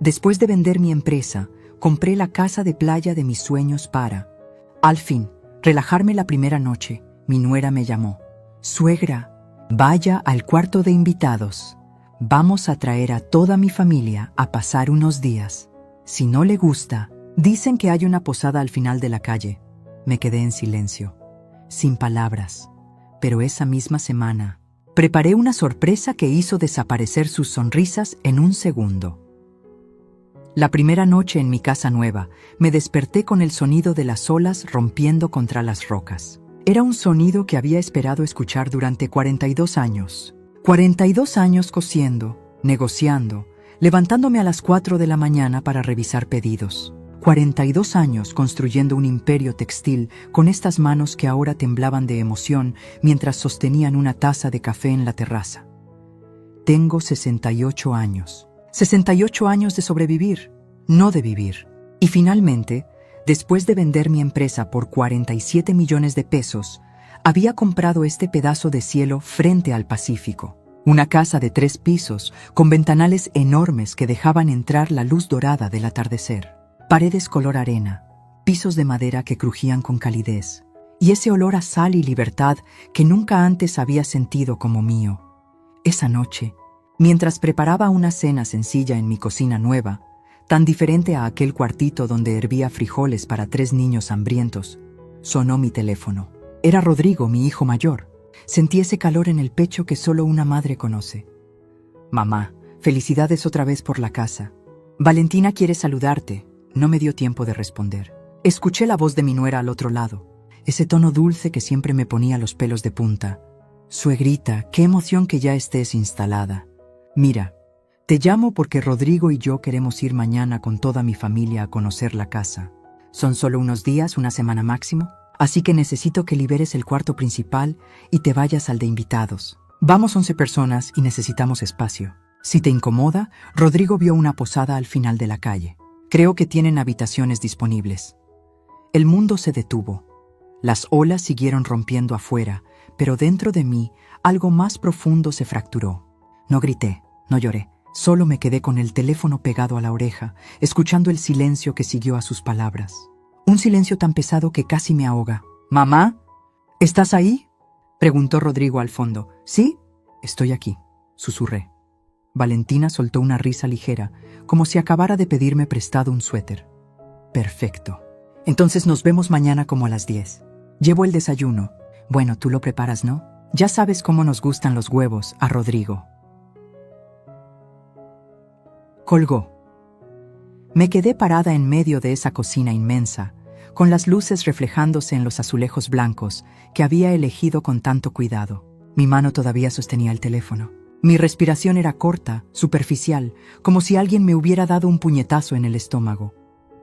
Después de vender mi empresa, compré la casa de playa de mis sueños para, al fin, relajarme la primera noche. Mi nuera me llamó. Suegra, vaya al cuarto de invitados. Vamos a traer a toda mi familia a pasar unos días. Si no le gusta, dicen que hay una posada al final de la calle. Me quedé en silencio, sin palabras. Pero esa misma semana, preparé una sorpresa que hizo desaparecer sus sonrisas en un segundo. La primera noche en mi casa nueva, me desperté con el sonido de las olas rompiendo contra las rocas. Era un sonido que había esperado escuchar durante 42 años. 42 años cosiendo, negociando, levantándome a las 4 de la mañana para revisar pedidos. 42 años construyendo un imperio textil con estas manos que ahora temblaban de emoción mientras sostenían una taza de café en la terraza. Tengo 68 años. 68 años de sobrevivir, no de vivir. Y finalmente, después de vender mi empresa por 47 millones de pesos, había comprado este pedazo de cielo frente al Pacífico. Una casa de 3 pisos, con ventanales enormes que dejaban entrar la luz dorada del atardecer. Paredes color arena, pisos de madera que crujían con calidez, y ese olor a sal y libertad que nunca antes había sentido como mío. Esa noche, mientras preparaba una cena sencilla en mi cocina nueva, tan diferente a aquel cuartito donde hervía frijoles para 3 niños hambrientos, sonó mi teléfono. Era Rodrigo, mi hijo mayor. Sentí ese calor en el pecho que solo una madre conoce. Mamá, felicidades otra vez por la casa. Valentina quiere saludarte. No me dio tiempo de responder. Escuché la voz de mi nuera al otro lado, ese tono dulce que siempre me ponía los pelos de punta. Suegrita, qué emoción que ya estés instalada. Mira, te llamo porque Rodrigo y yo queremos ir mañana con toda mi familia a conocer la casa. Son solo unos días, una semana máximo, así que necesito que liberes el cuarto principal y te vayas al de invitados. Vamos 11 personas y necesitamos espacio. Si te incomoda, Rodrigo vio una posada al final de la calle. Creo que tienen habitaciones disponibles. El mundo se detuvo. Las olas siguieron rompiendo afuera, pero dentro de mí algo más profundo se fracturó. No grité, no lloré, solo me quedé con el teléfono pegado a la oreja, escuchando el silencio que siguió a sus palabras. Un silencio tan pesado que casi me ahoga. «¿Mamá? ¿Estás ahí?», preguntó Rodrigo al fondo. «Sí, estoy aquí», susurré. Valentina soltó una risa ligera, como si acabara de pedirme prestado un suéter. «Perfecto. Entonces nos vemos mañana como a las 10. Llevo el desayuno. Bueno, tú lo preparas, ¿no? Ya sabes cómo nos gustan los huevos a Rodrigo». Colgó. Me quedé parada en medio de esa cocina inmensa, con las luces reflejándose en los azulejos blancos que había elegido con tanto cuidado. Mi mano todavía sostenía el teléfono. Mi respiración era corta, superficial, como si alguien me hubiera dado un puñetazo en el estómago.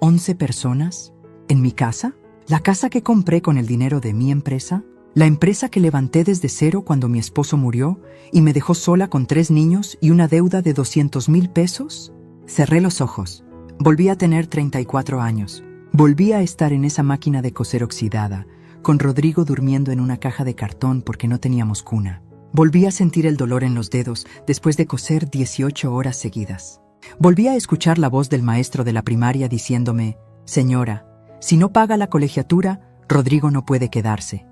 ¿11 personas? ¿En mi casa? ¿La casa que compré con el dinero de mi empresa? ¿La empresa que levanté desde cero cuando mi esposo murió y me dejó sola con 3 niños y una deuda de 200,000 pesos? Cerré los ojos. Volví a tener 34 años. Volví a estar en esa máquina de coser oxidada, con Rodrigo durmiendo en una caja de cartón porque no teníamos cuna. Volví a sentir el dolor en los dedos después de coser 18 horas seguidas. Volví a escuchar la voz del maestro de la primaria diciéndome: «Señora, si no paga la colegiatura, Rodrigo no puede quedarse».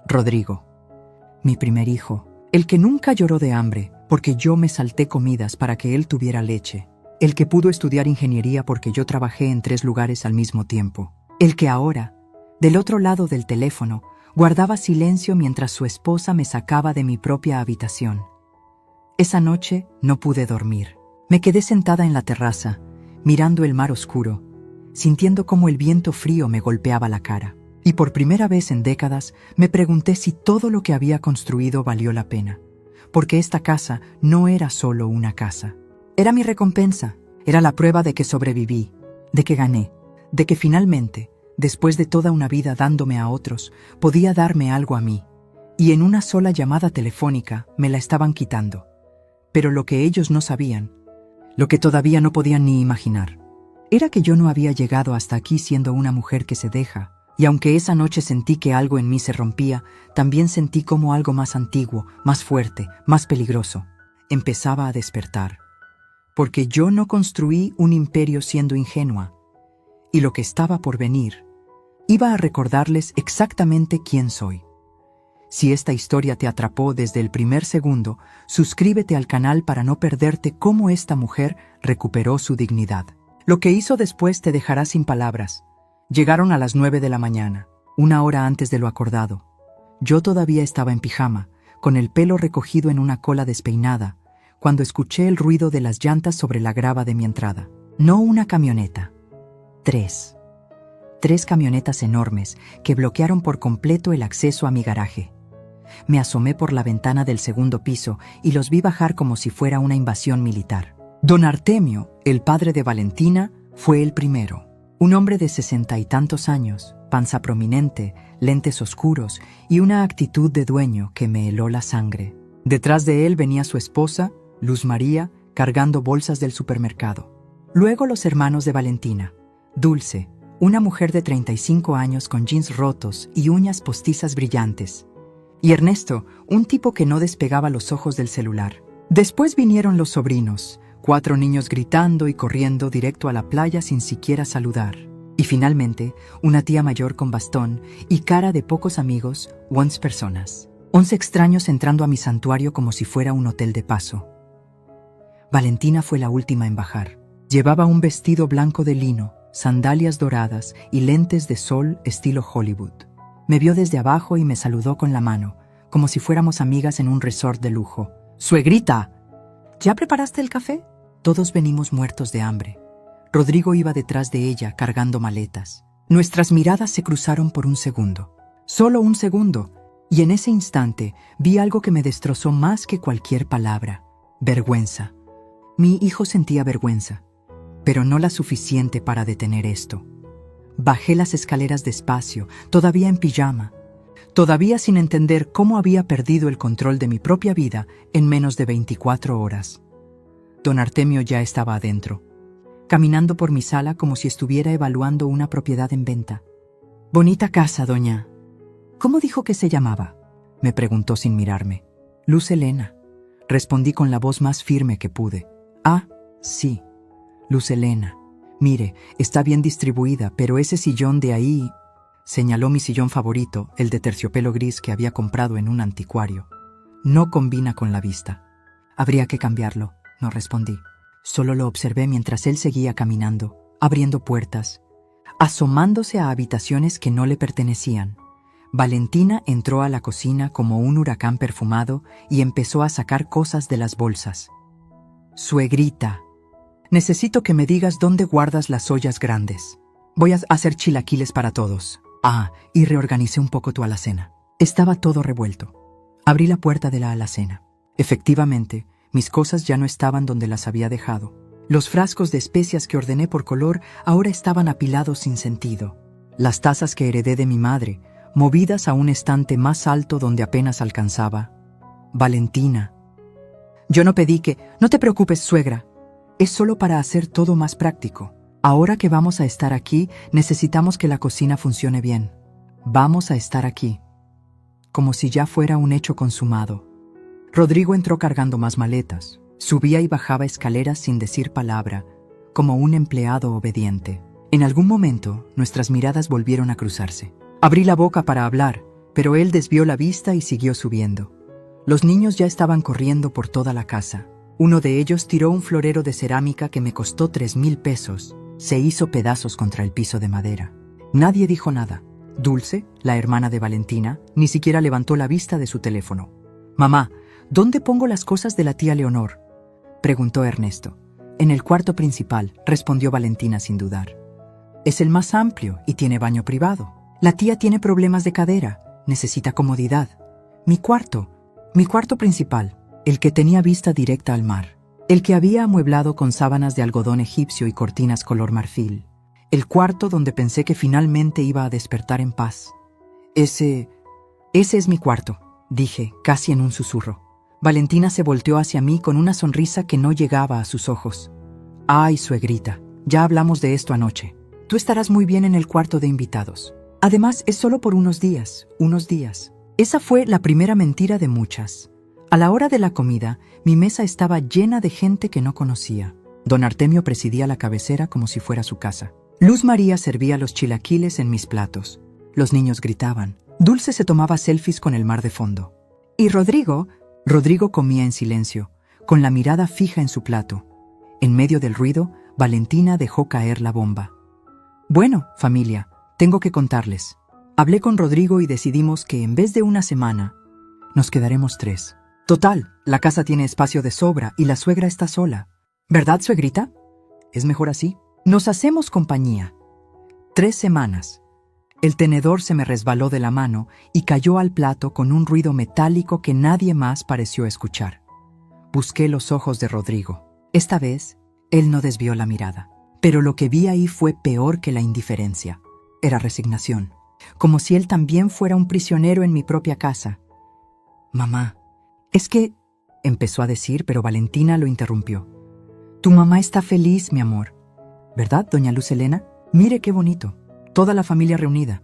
Rodrigo, mi primer hijo, el que nunca lloró de hambre porque yo me salté comidas para que él tuviera leche. El que pudo estudiar ingeniería porque yo trabajé en 3 lugares al mismo tiempo. El que ahora, del otro lado del teléfono, guardaba silencio mientras su esposa me sacaba de mi propia habitación. Esa noche no pude dormir. Me quedé sentada en la terraza, mirando el mar oscuro, sintiendo cómo el viento frío me golpeaba la cara. Y por primera vez en décadas me pregunté si todo lo que había construido valió la pena. Porque esta casa no era solo una casa. Era mi recompensa, era la prueba de que sobreviví, de que gané, de que finalmente, después de toda una vida dándome a otros, podía darme algo a mí. Y en una sola llamada telefónica me la estaban quitando. Pero lo que ellos no sabían, lo que todavía no podían ni imaginar, era que yo no había llegado hasta aquí siendo una mujer que se deja. Y aunque esa noche sentí que algo en mí se rompía, también sentí como algo más antiguo, más fuerte, más peligroso, empezaba a despertar. porque yo no construí un imperio siendo ingenua, y lo que estaba por venir iba a recordarles exactamente quién soy. Si esta historia te atrapó desde el primer segundo, suscríbete al canal para no perderte cómo esta mujer recuperó su dignidad. Lo que hizo después te dejará sin palabras. Llegaron a las 9 de la mañana, 1 hora antes de lo acordado. Yo todavía estaba en pijama, con el pelo recogido en una cola despeinada, cuando escuché el ruido de las llantas sobre la grava de mi entrada. No una camioneta. 3 camionetas enormes que bloquearon por completo el acceso a mi garaje. Me asomé por la ventana del segundo piso y los vi bajar como si fuera una invasión militar. Don Artemio, el padre de Valentina, fue el primero. Un hombre de 60 y tantos años, panza prominente, lentes oscuros y una actitud de dueño que me heló la sangre. Detrás de él venía su esposa, Luz María, cargando bolsas del supermercado. Luego los hermanos de Valentina, Dulce, una mujer de 35 años con jeans rotos y uñas postizas brillantes, y Ernesto, un tipo que no despegaba los ojos del celular. Después vinieron los sobrinos, 4 niños gritando y corriendo directo a la playa sin siquiera saludar. Y finalmente, una tía mayor con bastón y cara de pocos amigos, 11 personas. 11 extraños entrando a mi santuario como si fuera un hotel de paso. Valentina fue la última en bajar. Llevaba un vestido blanco de lino, sandalias doradas y lentes de sol estilo Hollywood. Me vio desde abajo y me saludó con la mano, como si fuéramos amigas en un resort de lujo. ¡Suegrita! ¿Ya preparaste el café? Todos venimos muertos de hambre. Rodrigo iba detrás de ella cargando maletas. Nuestras miradas se cruzaron por un segundo. Solo un segundo. Y en ese instante vi algo que me destrozó más que cualquier palabra. Vergüenza. Mi hijo sentía vergüenza, pero no la suficiente para detener esto. Bajé las escaleras despacio, todavía en pijama, todavía sin entender cómo había perdido el control de mi propia vida en menos de 24 horas. Don Artemio ya estaba adentro, caminando por mi sala como si estuviera evaluando una propiedad en venta. «Bonita casa, doña». «¿Cómo dijo que se llamaba?», me preguntó sin mirarme. «Luz Helena», respondí con la voz más firme que pude. «Ah, sí, Luz Helena. Mire, está bien distribuida, pero ese sillón de ahí…», señaló mi sillón favorito, el de terciopelo gris que había comprado en un anticuario. «No combina con la vista. Habría que cambiarlo», no respondí. Solo lo observé mientras él seguía caminando, abriendo puertas, asomándose a habitaciones que no le pertenecían. Valentina entró a la cocina como un huracán perfumado y empezó a sacar cosas de las bolsas. «Suegrita, necesito que me digas dónde guardas las ollas grandes. Voy a hacer chilaquiles para todos. Ah, y reorganicé un poco tu alacena». Estaba todo revuelto. Abrí la puerta de la alacena. Efectivamente, mis cosas ya no estaban donde las había dejado. Los frascos de especias que ordené por color ahora estaban apilados sin sentido. Las tazas que heredé de mi madre, movidas a un estante más alto donde apenas alcanzaba. «Valentina, yo no pedí que…». «No te preocupes, suegra. Es solo para hacer todo más práctico. Ahora que vamos a estar aquí, necesitamos que la cocina funcione bien. Vamos a estar aquí». Como si ya fuera un hecho consumado. Rodrigo entró cargando más maletas. Subía y bajaba escaleras sin decir palabra, como un empleado obediente. En algún momento, nuestras miradas volvieron a cruzarse. Abrí la boca para hablar, pero él desvió la vista y siguió subiendo. Los niños ya estaban corriendo por toda la casa. Uno de ellos tiró un florero de cerámica que me costó 3,000 pesos. Se hizo pedazos contra el piso de madera. Nadie dijo nada. Dulce, la hermana de Valentina, ni siquiera levantó la vista de su teléfono. «Mamá, ¿dónde pongo las cosas de la tía Leonor?», preguntó Ernesto. «En el cuarto principal», respondió Valentina sin dudar. «Es el más amplio y tiene baño privado. La tía tiene problemas de cadera, necesita comodidad. Mi cuarto principal, el que tenía vista directa al mar, el que había amueblado con sábanas de algodón egipcio y cortinas color marfil, el cuarto donde pensé que finalmente iba a despertar en paz. Ese es mi cuarto», dije, casi en un susurro. Valentina se volteó hacia mí con una sonrisa que no llegaba a sus ojos. «Ay, suegrita, ya hablamos de esto anoche. Tú estarás muy bien en el cuarto de invitados. Además, es solo por unos días. Esa fue la primera mentira de muchas. A la hora de la comida, mi mesa estaba llena de gente que no conocía. Don Artemio presidía la cabecera como si fuera su casa. Luz María servía los chilaquiles en mis platos. Los niños gritaban. Dulce se tomaba selfies con el mar de fondo. Y Rodrigo comía en silencio, con la mirada fija en su plato. En medio del ruido, Valentina dejó caer la bomba. Bueno, familia, tengo que contarles. Hablé con Rodrigo y decidimos que en vez de una semana, nos quedaremos 3. Total, la casa tiene espacio de sobra y la suegra está sola. ¿Verdad, suegrita? Es mejor así. Nos hacemos compañía. 3 semanas. El tenedor se me resbaló de la mano y cayó al plato con un ruido metálico que nadie más pareció escuchar. Busqué los ojos de Rodrigo. Esta vez, él no desvió la mirada. Pero lo que vi ahí fue peor que la indiferencia. Era resignación. Como si él también fuera un prisionero en mi propia casa. «Mamá, es que…», empezó a decir, pero Valentina lo interrumpió. «Tu mamá está feliz, mi amor. ¿Verdad, doña Luz Helena? Mire qué bonito. Toda la familia reunida».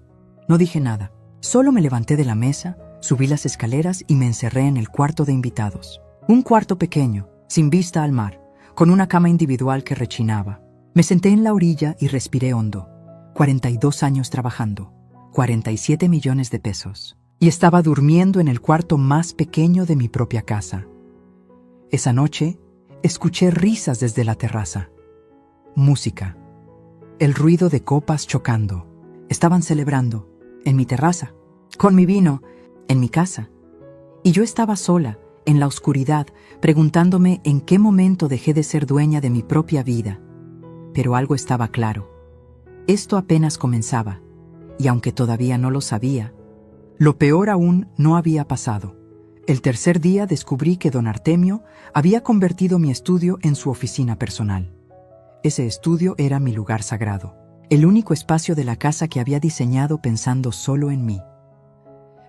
No dije nada. Solo me levanté de la mesa, subí las escaleras y me encerré en el cuarto de invitados. Un cuarto pequeño, sin vista al mar, con una cama individual que rechinaba. Me senté en la orilla y respiré hondo. 42 años trabajando, 47 millones de pesos. Y estaba durmiendo en el cuarto más pequeño de mi propia casa. Esa noche, escuché risas desde la terraza. Música. El ruido de copas chocando. Estaban celebrando, en mi terraza, con mi vino, en mi casa. Y yo estaba sola, en la oscuridad, preguntándome en qué momento dejé de ser dueña de mi propia vida. Pero algo estaba claro. Esto apenas comenzaba, y aunque todavía no lo sabía, lo peor aún no había pasado. El tercer día descubrí que don Artemio había convertido mi estudio en su oficina personal. Ese estudio era mi lugar sagrado, el único espacio de la casa que había diseñado pensando solo en mí.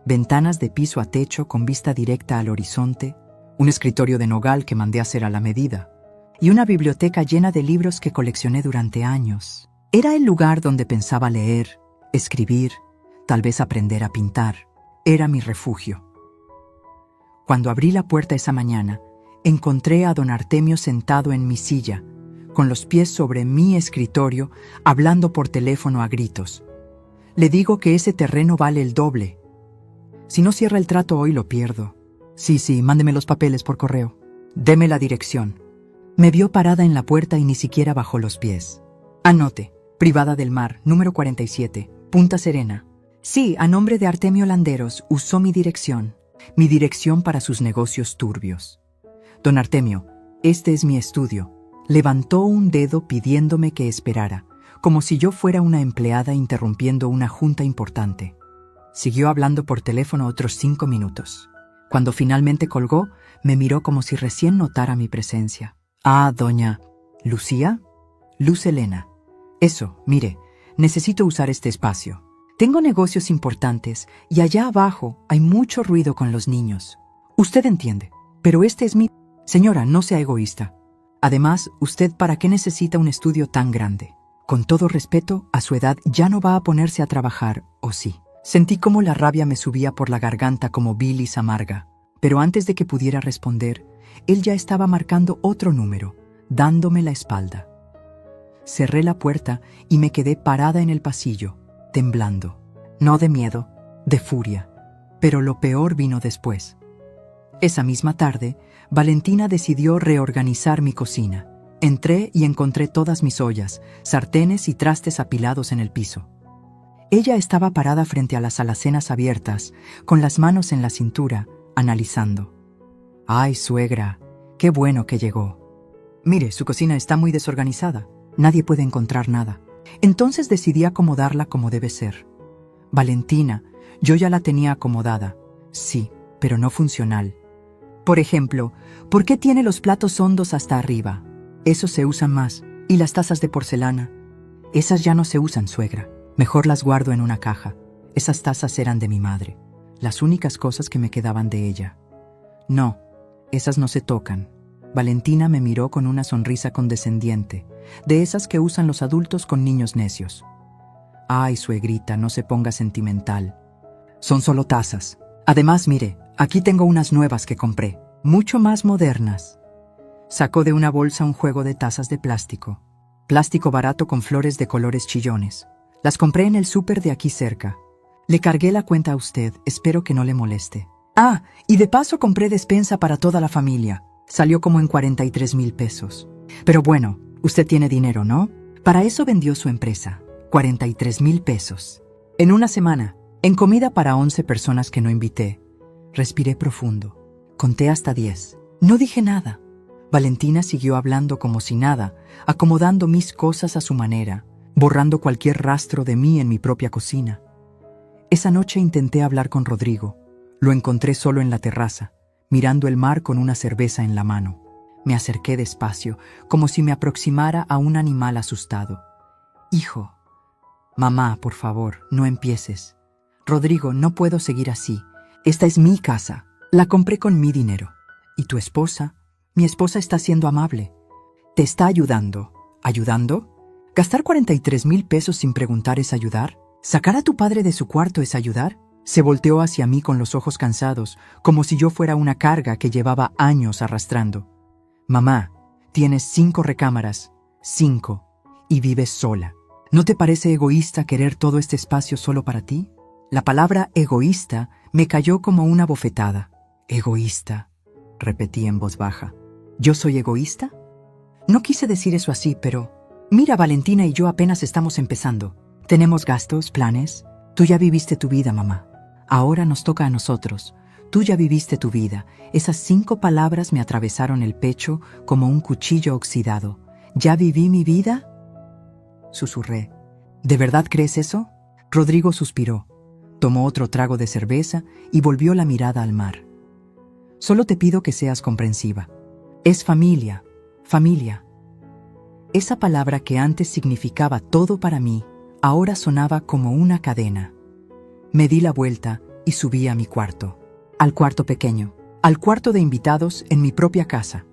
Ventanas de piso a techo con vista directa al horizonte, un escritorio de nogal que mandé hacer a la medida, y una biblioteca llena de libros que coleccioné durante años. Era el lugar donde pensaba leer, escribir, tal vez aprender a pintar. Era mi refugio. Cuando abrí la puerta esa mañana, encontré a don Artemio sentado en mi silla, con los pies sobre mi escritorio, hablando por teléfono a gritos. Le digo que ese terreno vale el doble. Si no cierra el trato hoy, lo pierdo. Sí, mándeme los papeles por correo. Deme la dirección. Me vio parada en la puerta y ni siquiera bajó los pies. Anote, Privada del Mar, número 47, Punta Serena. Sí, a nombre de Artemio Landeros, usó mi dirección para sus negocios turbios. Don Artemio, este es mi estudio. Levantó un dedo pidiéndome que esperara, como si yo fuera una empleada interrumpiendo una junta importante. Siguió hablando por teléfono otros 5 minutos. Cuando finalmente colgó, me miró como si recién notara mi presencia. Ah, doña Lucía, Luz Helena. Eso, mire, necesito usar este espacio. Tengo negocios importantes y allá abajo hay mucho ruido con los niños. Usted entiende, pero este es mi... Señora, no sea egoísta. Además, ¿usted para qué necesita un estudio tan grande? Con todo respeto, a su edad ya no va a ponerse a trabajar, ¿o sí? Sentí como la rabia me subía por la garganta como bilis amarga. Pero antes de que pudiera responder, él ya estaba marcando otro número, dándome la espalda. Cerré la puerta y me quedé parada en el pasillo, temblando. No de miedo, de furia. Pero lo peor vino después. Esa misma tarde, Valentina decidió reorganizar mi cocina. Entré y encontré todas mis ollas, sartenes y trastes apilados en el piso. Ella estaba parada frente a las alacenas abiertas, con las manos en la cintura, analizando. «Ay, suegra, qué bueno que llegó. Mire, su cocina está muy desorganizada. Nadie puede encontrar nada». Entonces decidí acomodarla como debe ser. Valentina, yo ya la tenía acomodada. Sí, pero no funcional. Por ejemplo, ¿por qué tiene los platos hondos hasta arriba? Esos se usan más. ¿Y las tazas de porcelana? Esas ya no se usan, suegra. Mejor las guardo en una caja. Esas tazas eran de mi madre. Las únicas cosas que me quedaban de ella. No, esas no se tocan. Valentina me miró con una sonrisa condescendiente, de esas que usan los adultos con niños necios. Ay, suegrita, no se ponga sentimental. Son solo tazas. Además, mire, aquí tengo unas nuevas que compré, mucho más modernas. Sacó de una bolsa un juego de tazas de plástico. Plástico barato con flores de colores chillones. Las compré en el súper de aquí cerca. Le cargué la cuenta a usted, espero que no le moleste. Ah, y de paso compré despensa para toda la familia. Salió como en 43,000 pesos. Pero bueno, usted tiene dinero, ¿no? Para eso vendió su empresa. 43,000 pesos. En una semana, en comida para 11 personas que no invité. Respiré profundo. Conté hasta 10. No dije nada. Valentina siguió hablando como si nada, acomodando mis cosas a su manera, borrando cualquier rastro de mí en mi propia cocina. Esa noche intenté hablar con Rodrigo. Lo encontré solo en la terraza, mirando el mar con una cerveza en la mano. Me acerqué despacio, como si me aproximara a un animal asustado. Hijo. Mamá, por favor, no empieces. Rodrigo, no puedo seguir así. Esta es mi casa. La compré con mi dinero. ¿Y tu esposa? Mi esposa está siendo amable. Te está ayudando. ¿Ayudando? ¿Gastar 43,000 pesos sin preguntar es ayudar? ¿Sacar a tu padre de su cuarto es ayudar? Se volteó hacia mí con los ojos cansados, como si yo fuera una carga que llevaba años arrastrando. Mamá, tienes 5 recámaras, 5, y vives sola. ¿No te parece egoísta querer todo este espacio solo para ti? La palabra egoísta me cayó como una bofetada. Egoísta, repetí en voz baja. ¿Yo soy egoísta? No quise decir eso así, pero... Mira, Valentina y yo apenas estamos empezando. Tenemos gastos, planes. Tú ya viviste tu vida, mamá. Ahora nos toca a nosotros. Tú ya viviste tu vida. Esas 5 palabras me atravesaron el pecho como un cuchillo oxidado. ¿Ya viví mi vida? Susurré. ¿De verdad crees eso? Rodrigo suspiró. Tomó otro trago de cerveza y volvió la mirada al mar. Solo te pido que seas comprensiva. Es familia, familia. Esa palabra que antes significaba todo para mí, ahora sonaba como una cadena. Me di la vuelta y subí a mi cuarto. Al cuarto pequeño, al cuarto de invitados en mi propia casa.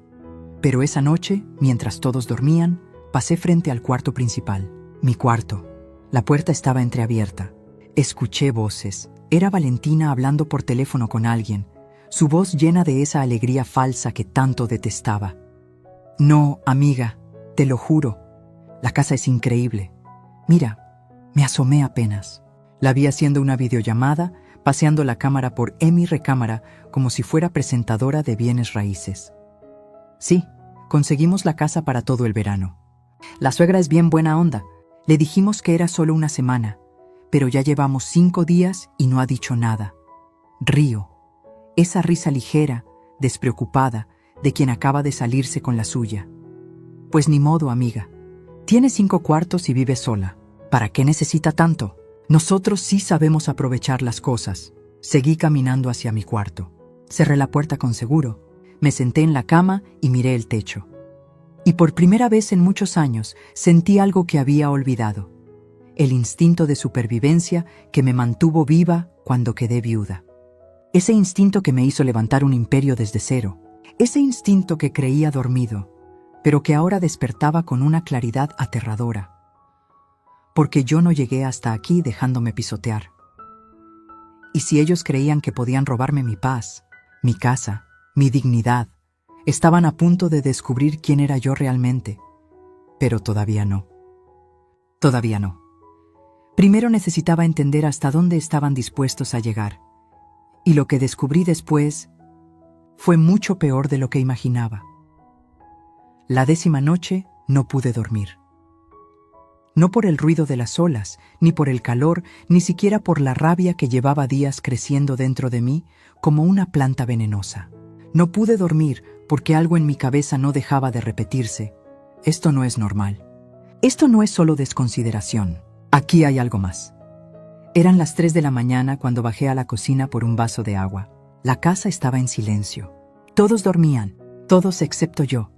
Pero esa noche, mientras todos dormían, pasé frente al cuarto principal. Mi cuarto. La puerta estaba entreabierta. Escuché voces. Era Valentina hablando por teléfono con alguien, su voz llena de esa alegría falsa que tanto detestaba. No, amiga, te lo juro. La casa es increíble. Mira, me asomé apenas. La vi haciendo una videollamada, paseando la cámara por mi recámara como si fuera presentadora de bienes raíces. Sí, conseguimos la casa para todo el verano. La suegra es bien buena onda. Le dijimos que era solo una semana, pero ya llevamos 5 días y no ha dicho nada. Río. Esa risa ligera, despreocupada, de quien acaba de salirse con la suya. Pues ni modo, amiga. Tiene 5 cuartos y vive sola. ¿Para qué necesita tanto? Nosotros sí sabemos aprovechar las cosas. Seguí caminando hacia mi cuarto. Cerré la puerta con seguro. Me senté en la cama y miré el techo. Y por primera vez en muchos años sentí algo que había olvidado. El instinto de supervivencia que me mantuvo viva cuando quedé viuda. Ese instinto que me hizo levantar un imperio desde cero. Ese instinto que creía dormido, pero que ahora despertaba con una claridad aterradora. Porque yo no llegué hasta aquí dejándome pisotear. Y si ellos creían que podían robarme mi paz, mi casa, mi dignidad, estaban a punto de descubrir quién era yo realmente. Pero todavía no. Todavía no. Primero necesitaba entender hasta dónde estaban dispuestos a llegar. Y lo que descubrí después fue mucho peor de lo que imaginaba. La 10ª noche no pude dormir. No por el ruido de las olas, ni por el calor, ni siquiera por la rabia que llevaba días creciendo dentro de mí como una planta venenosa. No pude dormir porque algo en mi cabeza no dejaba de repetirse. Esto no es normal. Esto no es solo desconsideración. Aquí hay algo más. Eran las 3 de la mañana cuando bajé a la cocina por un vaso de agua. La casa estaba en silencio. Todos dormían, todos excepto yo,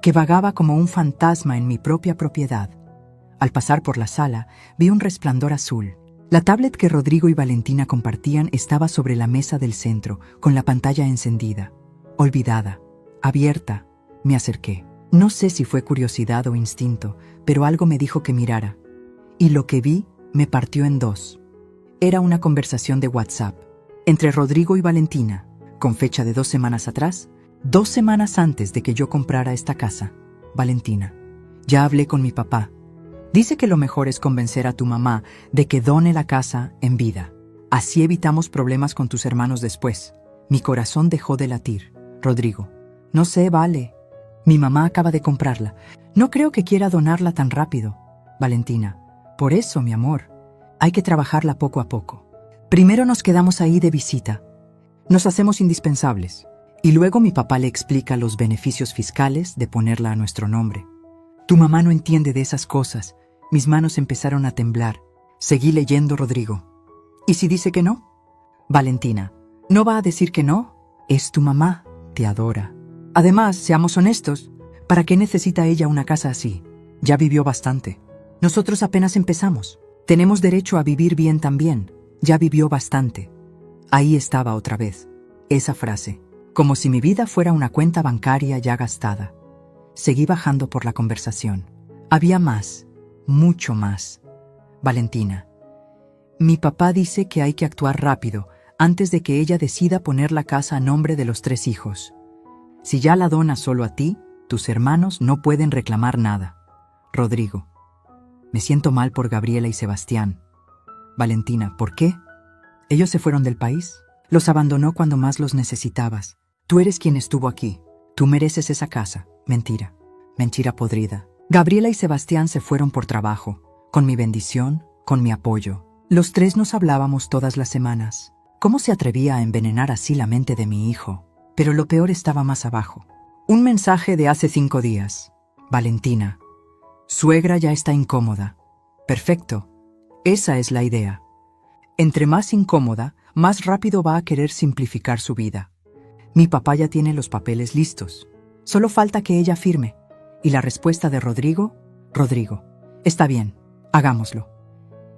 que vagaba como un fantasma en mi propia propiedad. Al pasar por la sala, vi un resplandor azul. La tablet que Rodrigo y Valentina compartían estaba sobre la mesa del centro, con la pantalla encendida. Olvidada, abierta, me acerqué. No sé si fue curiosidad o instinto, pero algo me dijo que mirara. Y lo que vi me partió en 2. Era una conversación de WhatsApp entre Rodrigo y Valentina, con fecha de 2 semanas atrás, 2 semanas antes de que yo comprara esta casa, Valentina. Ya hablé con mi papá. Dice que lo mejor es convencer a tu mamá de que done la casa en vida. Así evitamos problemas con tus hermanos después. Mi corazón dejó de latir. Rodrigo. No sé, vale. Mi mamá acaba de comprarla. No creo que quiera donarla tan rápido. Valentina. Por eso, mi amor, hay que trabajarla poco a poco. Primero nos quedamos ahí de visita. Nos hacemos indispensables. Y luego mi papá le explica los beneficios fiscales de ponerla a nuestro nombre. Tu mamá no entiende de esas cosas. Mis manos empezaron a temblar. Seguí leyendo, Rodrigo. ¿Y si dice que no? Valentina. No va a decir que no. Es tu mamá. Te adora. Además, seamos honestos. ¿Para qué necesita ella una casa así? Ya vivió bastante. Nosotros apenas empezamos. Tenemos derecho a vivir bien también. Ya vivió bastante. Ahí estaba otra vez. Esa frase. Como si mi vida fuera una cuenta bancaria ya gastada. Seguí bajando por la conversación. Había más, mucho más. Valentina. Mi papá dice que hay que actuar rápido, antes de que ella decida poner la casa a nombre de los 3 hijos. Si ya la dona solo a ti, tus hermanos no pueden reclamar nada. Rodrigo. Me siento mal por Gabriela y Sebastián. Valentina. ¿Por qué? Ellos se fueron del país. Los abandonó cuando más los necesitabas. Tú eres quien estuvo aquí. Tú mereces esa casa. Mentira. Mentira podrida. Gabriela y Sebastián se fueron por trabajo, con mi bendición, con mi apoyo. Los 3 nos hablábamos todas las semanas. ¿Cómo se atrevía a envenenar así la mente de mi hijo? Pero lo peor estaba más abajo. Un mensaje de hace 5 días. Valentina. Suegra ya está incómoda. Perfecto. Esa es la idea. Entre más incómoda, más rápido va a querer simplificar su vida. Mi papá ya tiene los papeles listos. Solo falta que ella firme. Y la respuesta de Rodrigo. Rodrigo. Está bien. Hagámoslo.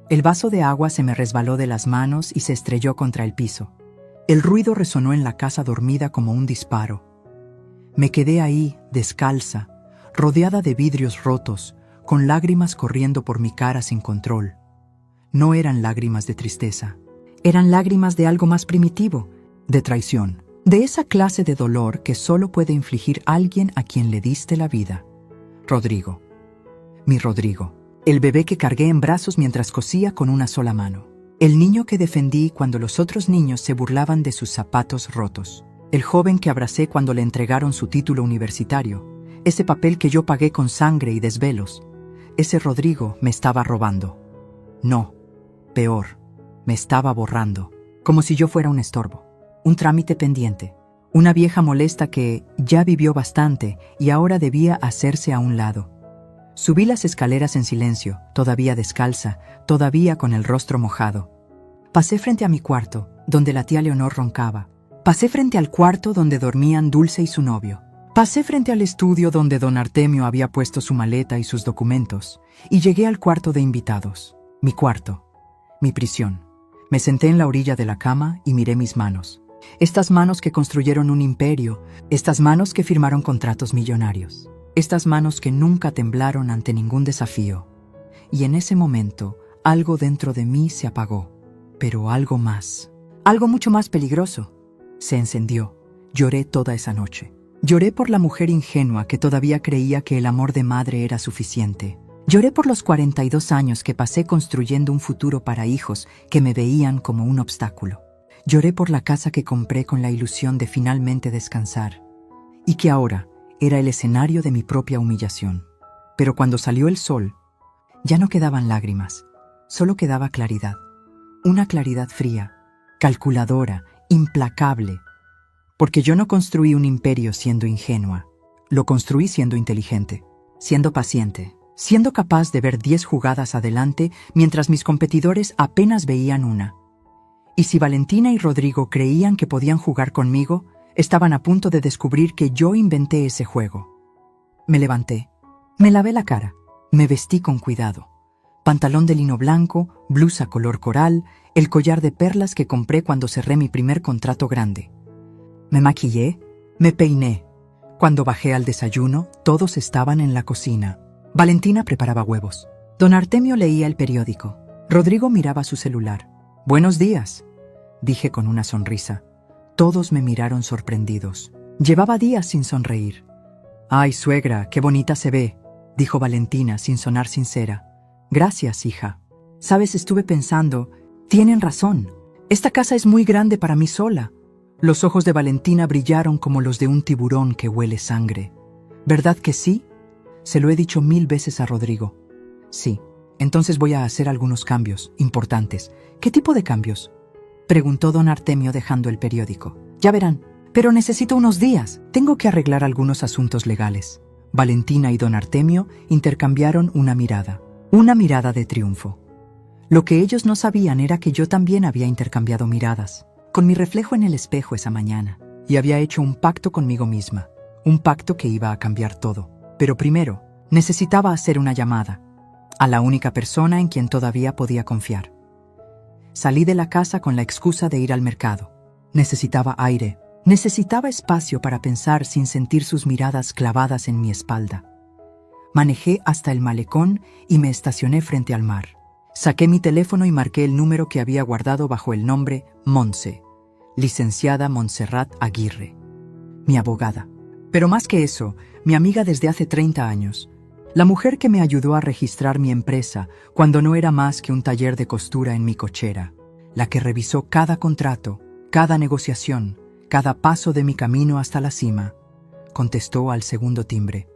El vaso de agua se me resbaló de las manos y se estrelló contra el piso. El ruido resonó en la casa dormida como un disparo. Me quedé ahí, descalza, rodeada de vidrios rotos, con lágrimas corriendo por mi cara sin control. No eran lágrimas de tristeza. Eran lágrimas de algo más primitivo, de traición. De esa clase de dolor que solo puede infligir alguien a quien le diste la vida. Rodrigo. Mi Rodrigo. El bebé que cargué en brazos mientras cosía con una sola mano. El niño que defendí cuando los otros niños se burlaban de sus zapatos rotos. El joven que abracé cuando le entregaron su título universitario. Ese papel que yo pagué con sangre y desvelos. Ese Rodrigo me estaba robando. No. Peor. Me estaba borrando. Como si yo fuera un estorbo. Un trámite pendiente, una vieja molesta que ya vivió bastante y ahora debía hacerse a un lado. Subí las escaleras en silencio, todavía descalza, todavía con el rostro mojado. Pasé frente a mi cuarto, donde la tía Leonor roncaba. Pasé frente al cuarto donde dormían Dulce y su novio. Pasé frente al estudio donde don Artemio había puesto su maleta y sus documentos, y llegué al cuarto de invitados. Mi cuarto, mi prisión. Me senté en la orilla de la cama y miré mis manos. Estas manos que construyeron un imperio, estas manos que firmaron contratos millonarios, estas manos que nunca temblaron ante ningún desafío. Y en ese momento, algo dentro de mí se apagó, pero algo más, algo mucho más peligroso, se encendió. Lloré toda esa noche. Lloré por la mujer ingenua que todavía creía que el amor de madre era suficiente. Lloré por los 42 años que pasé construyendo un futuro para hijos que me veían como un obstáculo. Lloré por la casa que compré con la ilusión de finalmente descansar, y que ahora era el escenario de mi propia humillación. Pero cuando salió el sol, ya no quedaban lágrimas, solo quedaba claridad. Una claridad fría, calculadora, implacable. Porque yo no construí un imperio siendo ingenua, lo construí siendo inteligente, siendo paciente, siendo capaz de ver 10 jugadas adelante mientras mis competidores apenas veían una. Y si Valentina y Rodrigo creían que podían jugar conmigo, estaban a punto de descubrir que yo inventé ese juego. Me levanté, me lavé la cara, me vestí con cuidado. Pantalón de lino blanco, blusa color coral, el collar de perlas que compré cuando cerré mi primer contrato grande. Me maquillé, me peiné. Cuando bajé al desayuno, todos estaban en la cocina. Valentina preparaba huevos. Don Artemio leía el periódico. Rodrigo miraba su celular. «Buenos días», dije con una sonrisa. Todos me miraron sorprendidos. Llevaba días sin sonreír. «Ay, suegra, qué bonita se ve», dijo Valentina sin sonar sincera. «Gracias, hija. Sabes, estuve pensando, tienen razón. Esta casa es muy grande para mí sola». Los ojos de Valentina brillaron como los de un tiburón que huele sangre. «¿Verdad que sí?» Se lo he dicho 1000 veces a Rodrigo. «Sí. Entonces voy a hacer algunos cambios importantes». «¿Qué tipo de cambios?», preguntó don Artemio dejando el periódico. «Ya verán. Pero necesito unos días. Tengo que arreglar algunos asuntos legales». Valentina y don Artemio intercambiaron una mirada de triunfo. Lo que ellos no sabían era que yo también había intercambiado miradas, con mi reflejo en el espejo esa mañana, y había hecho un pacto conmigo misma, un pacto que iba a cambiar todo. Pero primero, necesitaba hacer una llamada a la única persona en quien todavía podía confiar. Salí de la casa con la excusa de ir al mercado. Necesitaba aire, necesitaba espacio para pensar sin sentir sus miradas clavadas en mi espalda. Manejé hasta el malecón y me estacioné frente al mar. Saqué mi teléfono y marqué el número que había guardado bajo el nombre Montse, licenciada Montserrat Aguirre, mi abogada. Pero más que eso, mi amiga desde hace 30 años. La mujer que me ayudó a registrar mi empresa cuando no era más que un taller de costura en mi cochera. La que revisó cada contrato, cada negociación, cada paso de mi camino hasta la cima. Contestó al segundo timbre.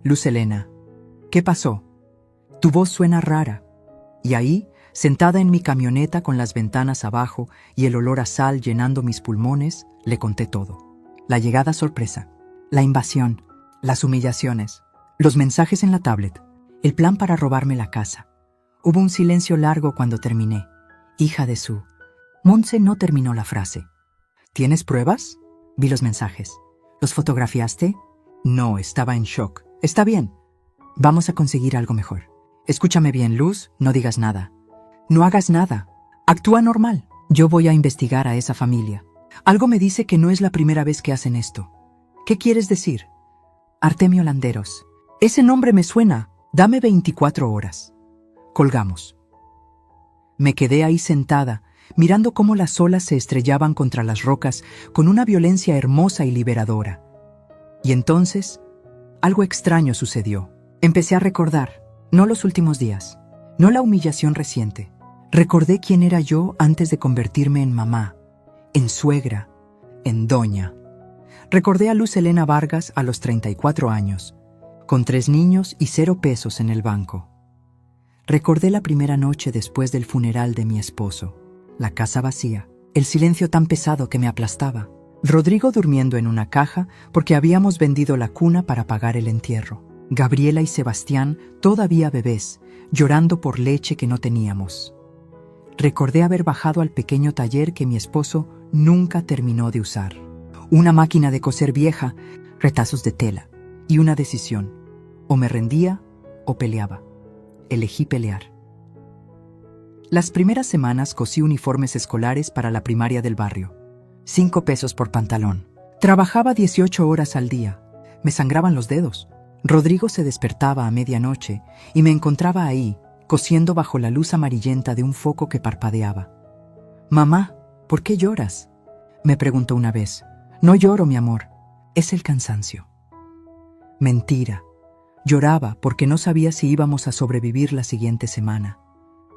«Luz Helena, ¿qué pasó? Tu voz suena rara». Y ahí, sentada en mi camioneta con las ventanas abajo y el olor a sal llenando mis pulmones, le conté todo. La llegada sorpresa, la invasión, las humillaciones, los mensajes en la tablet, el plan para robarme la casa. Hubo un silencio largo cuando terminé. «Hija de su...». Montse no terminó la frase. «¿Tienes pruebas?». Vi los mensajes. «¿Los fotografiaste?». No, estaba en shock. «Está bien. Vamos a conseguir algo mejor. Escúchame bien, Luz, no digas nada. No hagas nada. Actúa normal. Yo voy a investigar a esa familia. Algo me dice que no es la primera vez que hacen esto». «¿Qué quieres decir?». «Artemio Landeros. Ese nombre me suena. Dame 24 horas». Colgamos. Me quedé ahí sentada, mirando cómo las olas se estrellaban contra las rocas con una violencia hermosa y liberadora. Y entonces, algo extraño sucedió. Empecé a recordar, no los últimos días, no la humillación reciente. Recordé quién era yo antes de convertirme en mamá, en suegra, en doña. Recordé a Luz Helena Vargas a los 34 años, con 3 niños y 0 pesos en el banco. Recordé la primera noche después del funeral de mi esposo, la casa vacía, el silencio tan pesado que me aplastaba, Rodrigo durmiendo en una caja porque habíamos vendido la cuna para pagar el entierro, Gabriela y Sebastián todavía bebés, llorando por leche que no teníamos. Recordé haber bajado al pequeño taller que mi esposo nunca terminó de usar. Una máquina de coser vieja, retazos de tela y una decisión. O me rendía o peleaba. Elegí pelear. Las primeras semanas cosí uniformes escolares para la primaria del barrio. 5 pesos por pantalón. Trabajaba 18 horas al día. Me sangraban los dedos. Rodrigo se despertaba a medianoche y me encontraba ahí, cosiendo bajo la luz amarillenta de un foco que parpadeaba. «Mamá, ¿por qué lloras?», me preguntó una vez. «No lloro, mi amor. Es el cansancio». Mentira. Lloraba porque no sabía si íbamos a sobrevivir la siguiente semana.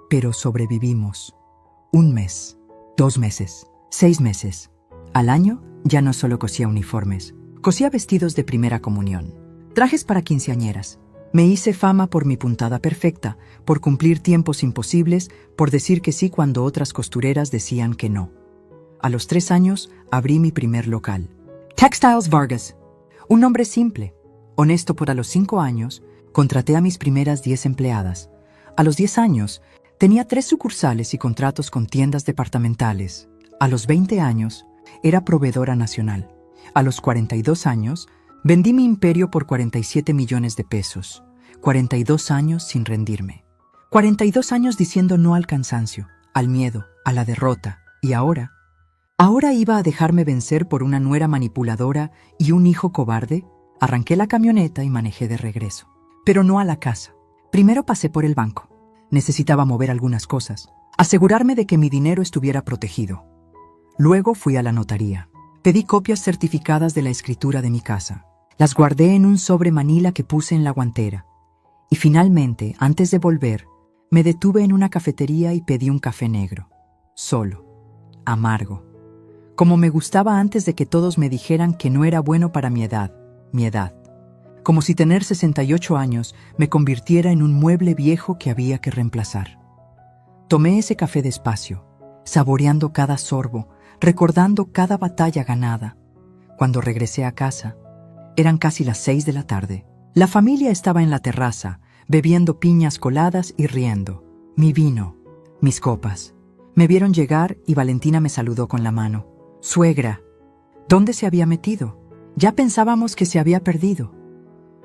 Pero sobrevivimos. 1 mes, 2 meses, 6 meses. Al año ya no solo cosía uniformes, cosía vestidos de primera comunión, trajes para quinceañeras. Me hice fama por mi puntada perfecta, por cumplir tiempos imposibles, por decir que sí cuando otras costureras decían que no. A los 3 años abrí mi primer local. Textiles Vargas. Un nombre simple, honesto. Por a los 5 años, contraté a mis primeras 10 empleadas. A los 10 años, tenía 3 sucursales y contratos con tiendas departamentales. A los 20 años, era proveedora nacional. A los 42 años, vendí mi imperio por 47 millones de pesos. 42 años sin rendirme. 42 años diciendo no al cansancio, al miedo, a la derrota. Y ahora iba a dejarme vencer por una nuera manipuladora y un hijo cobarde. Arranqué la camioneta y manejé de regreso. Pero no a la casa. Primero pasé por el banco. Necesitaba mover algunas cosas, asegurarme de que mi dinero estuviera protegido. Luego fui a la notaría. Pedí copias certificadas de la escritura de mi casa. Las guardé en un sobre manila que puse en la guantera. Y finalmente, antes de volver, me detuve en una cafetería y pedí un café negro. Solo. Amargo. Como me gustaba antes de que todos me dijeran que no era bueno para mi edad. Como si tener 68 años me convirtiera en un mueble viejo que había que reemplazar. Tomé ese café despacio, saboreando cada sorbo, recordando cada batalla ganada. Cuando regresé a casa, eran casi las 6 de la tarde. La familia estaba en la terraza, bebiendo piñas coladas y riendo. Mi vino, mis copas. Me vieron llegar y Valentina me saludó con la mano. «Suegra, ¿dónde se había metido? Ya pensábamos que se había perdido».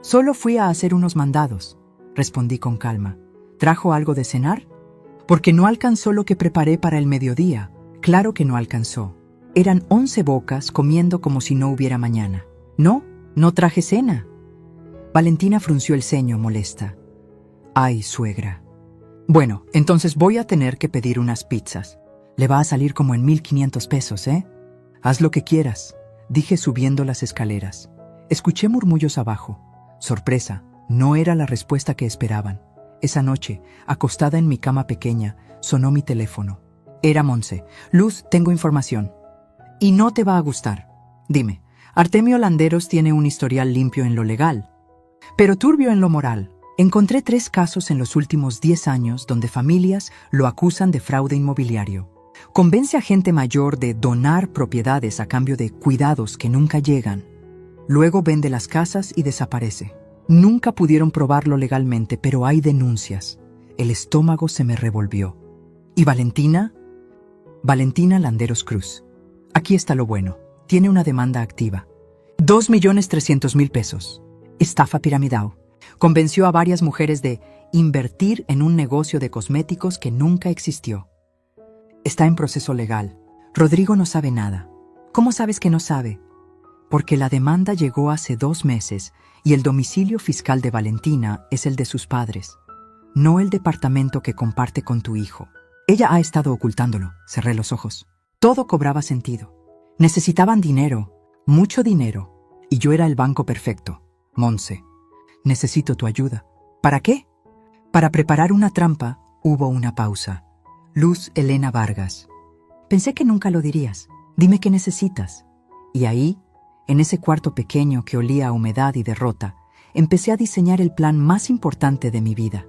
«Solo fui a hacer unos mandados», respondí con calma. «¿Trajo algo de cenar?» «Porque no alcanzó lo que preparé para el mediodía». Claro que no alcanzó. Eran 11 bocas comiendo como si no hubiera mañana. No traje cena». Valentina frunció el ceño molesta. «Ay, suegra. Bueno, entonces voy a tener que pedir unas pizzas. Le va a salir como en 1,500 pesos, ¿eh? Haz lo que quieras», dije subiendo las escaleras. Escuché murmullos abajo. Sorpresa, no era la respuesta que esperaban. Esa noche, acostada en mi cama pequeña, sonó mi teléfono. Era Monse. «Luz, tengo información. Y no te va a gustar. Dime, Artemio Landeros tiene un historial limpio en lo legal, pero turbio en lo moral. Encontré 3 casos en los últimos 10 años donde familias lo acusan de fraude inmobiliario. Convence a gente mayor de donar propiedades a cambio de cuidados que nunca llegan. Luego vende las casas y desaparece. Nunca pudieron probarlo legalmente, pero hay denuncias». El estómago se me revolvió. «¿Y Valentina?» «Valentina Landeros Cruz. Aquí está lo bueno. Tiene una demanda activa. 2,300,000 pesos. Estafa piramidal. Convenció a varias mujeres de invertir en un negocio de cosméticos que nunca existió. Está en proceso legal. Rodrigo no sabe nada». «¿Cómo sabes que no sabe?» «Porque la demanda llegó hace 2 meses y el domicilio fiscal de Valentina es el de sus padres, no el departamento que comparte con tu hijo. Ella ha estado ocultándolo». Cerré los ojos. Todo cobraba sentido. Necesitaban dinero, mucho dinero, y yo era el banco perfecto. «Monse, necesito tu ayuda». «¿Para qué?» «Para preparar una trampa». Hubo una pausa. «Luz Elena Vargas. Pensé que nunca lo dirías. Dime qué necesitas». Y ahí, en ese cuarto pequeño que olía a humedad y derrota, empecé a diseñar el plan más importante de mi vida.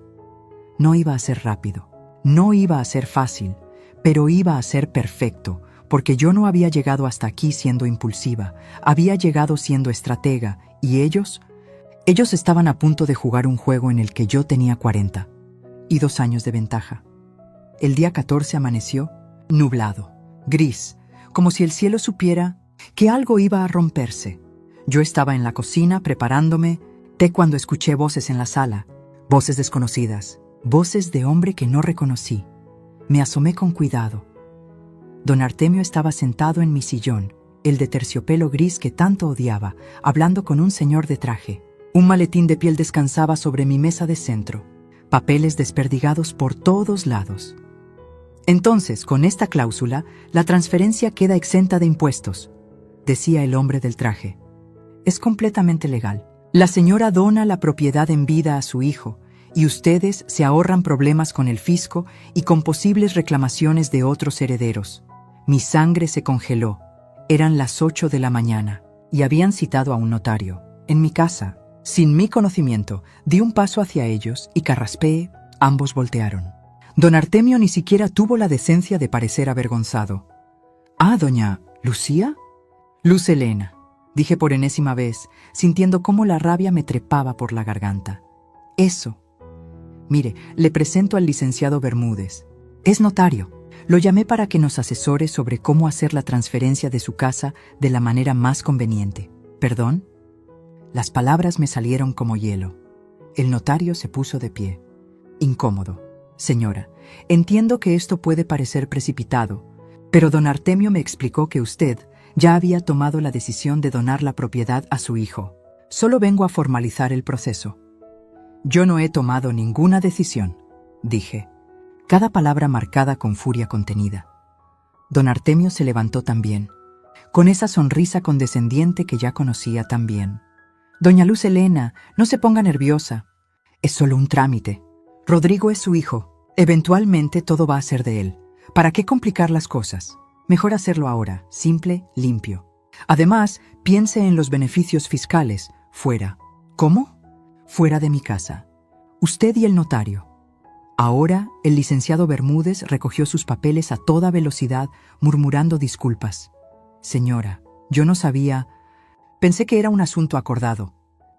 No iba a ser rápido, no iba a ser fácil, pero iba a ser perfecto, porque yo no había llegado hasta aquí siendo impulsiva, había llegado siendo estratega, y ellos estaban a punto de jugar un juego en el que yo tenía 40 y 2 años de ventaja. El día 14 amaneció nublado, gris, como si el cielo supiera que algo iba a romperse. Yo estaba en la cocina preparándome té cuando escuché voces en la sala, voces desconocidas, voces de hombre que no reconocí. Me asomé con cuidado. Don Artemio estaba sentado en mi sillón, el de terciopelo gris que tanto odiaba, hablando con un señor de traje. Un maletín de piel descansaba sobre mi mesa de centro, papeles desperdigados por todos lados. «Entonces, con esta cláusula, la transferencia queda exenta de impuestos», decía el hombre del traje. «Es completamente legal. La señora dona la propiedad en vida a su hijo, y ustedes se ahorran problemas con el fisco y con posibles reclamaciones de otros herederos». Mi sangre se congeló. Eran las 8 de la mañana, y habían citado a un notario. En mi casa, sin mi conocimiento, di un paso hacia ellos y carraspeé. Ambos voltearon. Don Artemio ni siquiera tuvo la decencia de parecer avergonzado. «Ah, doña Lucía». «Luz Elena», dije por enésima vez, sintiendo cómo la rabia me trepaba por la garganta. «Eso. Mire, le presento al licenciado Bermúdez. Es notario. Lo llamé para que nos asesore sobre cómo hacer la transferencia de su casa de la manera más conveniente». «¿Perdón?» Las palabras me salieron como hielo. El notario se puso de pie. Incómodo. «Señora, entiendo que esto puede parecer precipitado, pero don Artemio me explicó que usted ya había tomado la decisión de donar la propiedad a su hijo. Solo vengo a formalizar el proceso». «Yo no he tomado ninguna decisión», dije, cada palabra marcada con furia contenida. Don Artemio se levantó también. con esa sonrisa condescendiente que ya conocía tan bien. Doña Luz Helena, no se ponga nerviosa. Es solo un trámite. Rodrigo es su hijo. Eventualmente todo va a ser de él. ¿Para qué complicar las cosas? Mejor hacerlo ahora, simple, limpio. Además, piense en los beneficios fiscales. Fuera. ¿Cómo? Fuera de mi casa. Usted y el notario. Ahora, el licenciado Bermúdez recogió sus papeles a toda velocidad, murmurando disculpas. Señora, yo no sabía. Pensé que era un asunto acordado.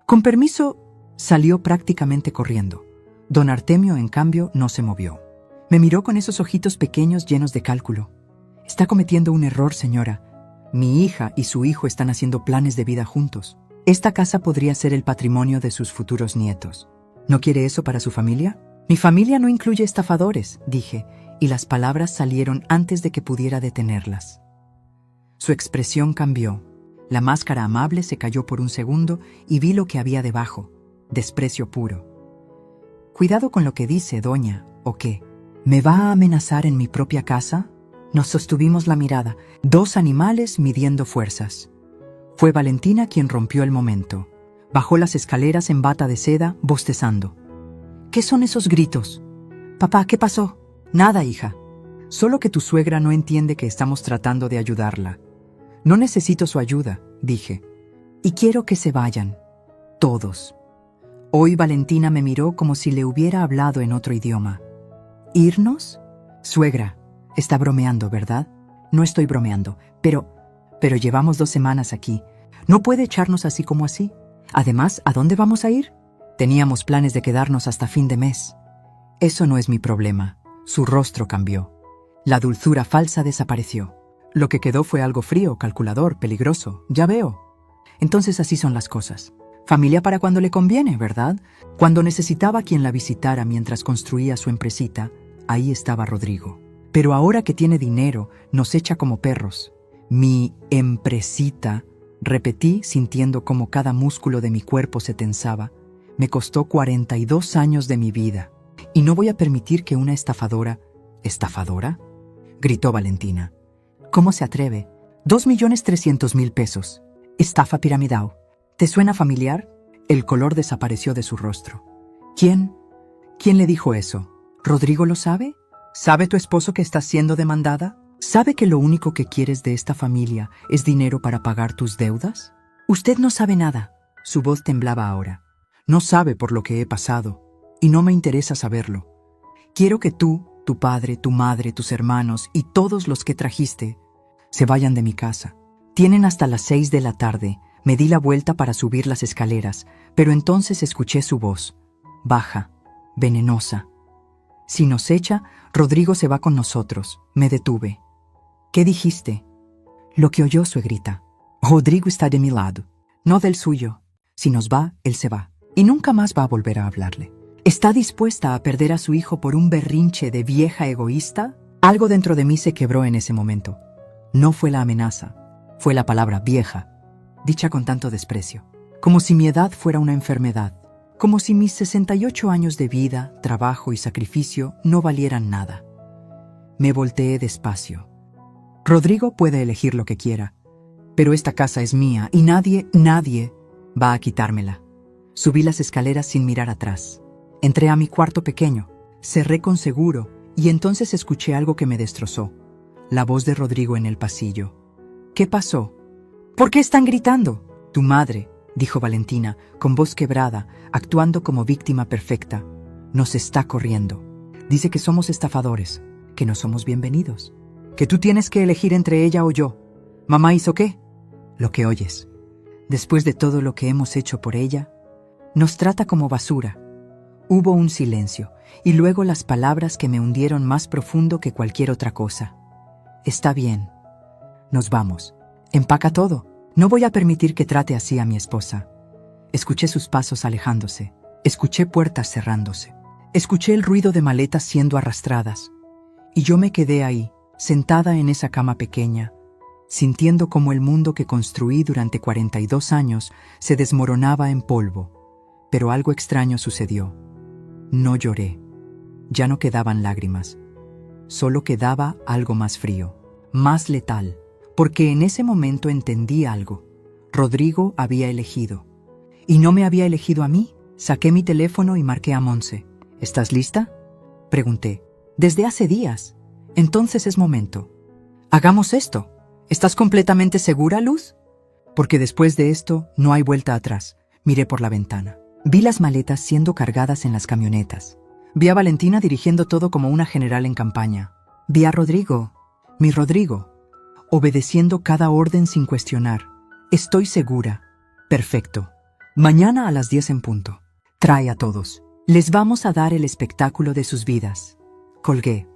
Con permiso, salió prácticamente corriendo. Don Artemio, en cambio, no se movió. Me miró con esos ojitos pequeños llenos de cálculo. Está cometiendo un error, señora. Mi hija y su hijo están haciendo planes de vida juntos. Esta casa podría ser el patrimonio de sus futuros nietos. ¿No quiere eso para su familia? Mi familia no incluye estafadores, dije, y las palabras salieron antes de que pudiera detenerlas. Su expresión cambió. La máscara amable se cayó por un segundo y vi lo que había debajo. Desprecio puro. Cuidado con lo que dice, doña, ¿o qué? ¿Me va a amenazar en mi propia casa? Nos sostuvimos la mirada, dos animales midiendo fuerzas. Fue Valentina quien rompió el momento. Bajó las escaleras en bata de seda, bostezando. ¿Qué son esos gritos? Papá, ¿qué pasó? Nada, hija. Solo que tu suegra no entiende que estamos tratando de ayudarla. No necesito su ayuda, dije. Y quiero que se vayan. Todos. Hoy Valentina me miró como si le hubiera hablado en otro idioma. ¿Irnos? Suegra, está bromeando, ¿verdad? No estoy bromeando, pero llevamos 2 semanas aquí. No puede echarnos así como así. Además, ¿a dónde vamos a ir? Teníamos planes de quedarnos hasta fin de mes. Eso no es mi problema. Su rostro cambió. La dulzura falsa desapareció. Lo que quedó fue algo frío, calculador, peligroso. Ya veo. Entonces así son las cosas. Familia para cuando le conviene, ¿verdad? Cuando necesitaba quien la visitara mientras construía su empresita, ahí estaba Rodrigo. Pero ahora que tiene dinero, nos echa como perros. Mi empresita, repetí sintiendo cómo cada músculo de mi cuerpo se tensaba. Me costó 42 años de mi vida. Y no voy a permitir que una estafadora... ¿Estafadora? Gritó Valentina. ¿Cómo se atreve? 2.300.000 pesos. Estafa piramidal. ¿Te suena familiar? El color desapareció de su rostro. ¿Quién? ¿Quién le dijo eso? ¿Rodrigo lo sabe? ¿Sabe tu esposo que estás siendo demandada? ¿Sabe que lo único que quieres de esta familia es dinero para pagar tus deudas? Usted no sabe nada. Su voz temblaba ahora. No sabe por lo que he pasado, y no me interesa saberlo. Quiero que tú, tu padre, tu madre, tus hermanos y todos los que trajiste se vayan de mi casa. Tienen hasta las 6 de la tarde. Me di la vuelta para subir las escaleras, pero entonces escuché su voz, baja, venenosa. Si nos echa, Rodrigo se va con nosotros. Me detuve. ¿Qué dijiste? Lo que oyó, suegrita. Rodrigo está de mi lado, no del suyo. Si nos va, él se va, y nunca más va a volver a hablarle. ¿Está dispuesta a perder a su hijo por un berrinche de vieja egoísta? Algo dentro de mí se quebró en ese momento. No fue la amenaza, fue la palabra vieja, dicha con tanto desprecio, como si mi edad fuera una enfermedad, como si mis 68 años de vida, trabajo y sacrificio no valieran nada. Me volteé despacio. Rodrigo puede elegir lo que quiera, pero esta casa es mía y nadie va a quitármela. Subí las escaleras sin mirar atrás. Entré a mi cuarto pequeño, cerré con seguro y entonces escuché algo que me destrozó. La voz de Rodrigo en el pasillo. ¿Qué pasó? ¿Por qué están gritando? Tu madre, dijo Valentina, con voz quebrada, actuando como víctima perfecta, nos está corriendo. Dice que somos estafadores, que no somos bienvenidos, que tú tienes que elegir entre ella o yo. ¿Mamá hizo qué? Lo que oyes. Después de todo lo que hemos hecho por ella, nos trata como basura. Hubo un silencio, y luego las palabras que me hundieron más profundo que cualquier otra cosa. Está bien. Nos vamos. Empaca todo. No voy a permitir que trate así a mi esposa. Escuché sus pasos alejándose. Escuché puertas cerrándose. Escuché el ruido de maletas siendo arrastradas. Y yo me quedé ahí, sentada en esa cama pequeña, sintiendo como el mundo que construí durante 42 años se desmoronaba en polvo. Pero algo extraño sucedió. No lloré. Ya no quedaban lágrimas. Solo quedaba algo más frío, más letal, porque en ese momento entendí algo. Rodrigo había elegido. ¿Y no me había elegido a mí? Saqué mi teléfono y marqué a Monse. ¿Estás lista?, pregunté. Desde hace días. Entonces es momento. Hagamos esto. ¿Estás completamente segura, Luz? Porque después de esto no hay vuelta atrás. Miré por la ventana. Vi las maletas siendo cargadas en las camionetas. Vi a Valentina dirigiendo todo como una general en campaña. Vi a Rodrigo, mi Rodrigo, obedeciendo cada orden sin cuestionar. Estoy segura. Perfecto. Mañana a las 10 en punto. Trae a todos. Les vamos a dar el espectáculo de sus vidas. Colgué.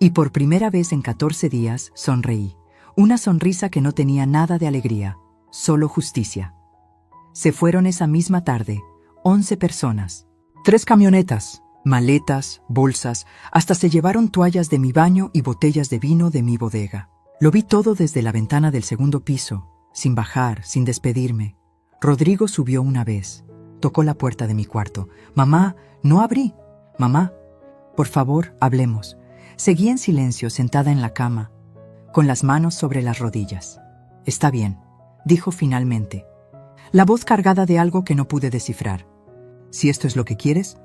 Y por primera vez en 14 días sonreí. Una sonrisa que no tenía nada de alegría, solo justicia. Se fueron esa misma tarde, 11 personas. 3 camionetas, maletas, bolsas, hasta se llevaron toallas de mi baño y botellas de vino de mi bodega. Lo vi todo desde la ventana del segundo piso, sin bajar, sin despedirme. Rodrigo subió una vez. Tocó la puerta de mi cuarto. «Mamá, no abrí. Mamá, por favor, hablemos». Seguí en silencio, sentada en la cama, con las manos sobre las rodillas. «Está bien», dijo finalmente, la voz cargada de algo que no pude descifrar. «Si esto es lo que quieres,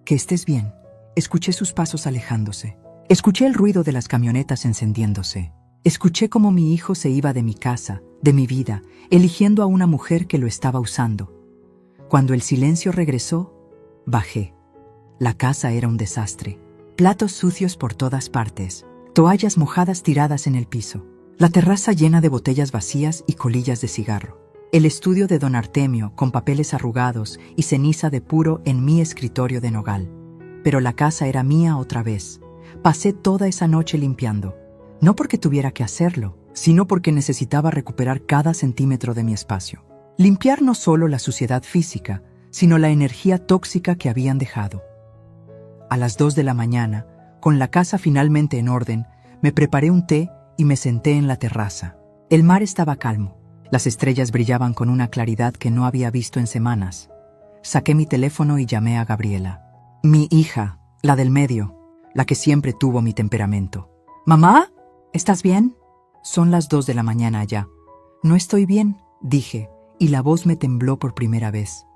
que estés bien». Escuché sus pasos alejándose. Escuché el ruido de las camionetas encendiéndose. Escuché cómo mi hijo se iba de mi casa, de mi vida, eligiendo a una mujer que lo estaba usando. Cuando el silencio regresó, bajé. La casa era un desastre. Platos sucios por todas partes, toallas mojadas tiradas en el piso, la terraza llena de botellas vacías y colillas de cigarro, el estudio de don Artemio con papeles arrugados y ceniza de puro en mi escritorio de nogal. Pero la casa era mía otra vez. Pasé toda esa noche limpiando, no porque tuviera que hacerlo, sino porque necesitaba recuperar cada centímetro de mi espacio. Limpiar no solo la suciedad física, sino la energía tóxica que habían dejado. A las 2 de la mañana, con la casa finalmente en orden, me preparé un té y me senté en la terraza. El mar estaba calmo. Las estrellas brillaban con una claridad que no había visto en semanas. Saqué mi teléfono y llamé a Gabriela. Mi hija, la del medio, la que siempre tuvo mi temperamento. «¿Mamá? ¿Estás bien?» Son las 2 de la mañana ya. «No estoy bien», dije, y la voz me tembló por primera vez.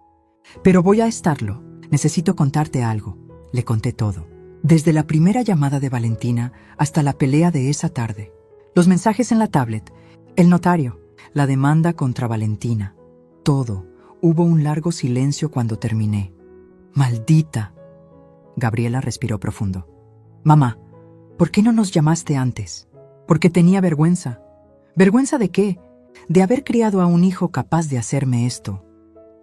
«Pero voy a estarlo. Necesito contarte algo». Le conté todo. Desde la primera llamada de Valentina hasta la pelea de esa tarde. Los mensajes en la tablet, el notario, la demanda contra Valentina. Todo. Hubo un largo silencio cuando terminé. «Maldita». Gabriela respiró profundo. «Mamá, ¿por qué no nos llamaste antes?» «Porque tenía vergüenza». ¿Vergüenza de qué? De haber criado a un hijo capaz de hacerme esto.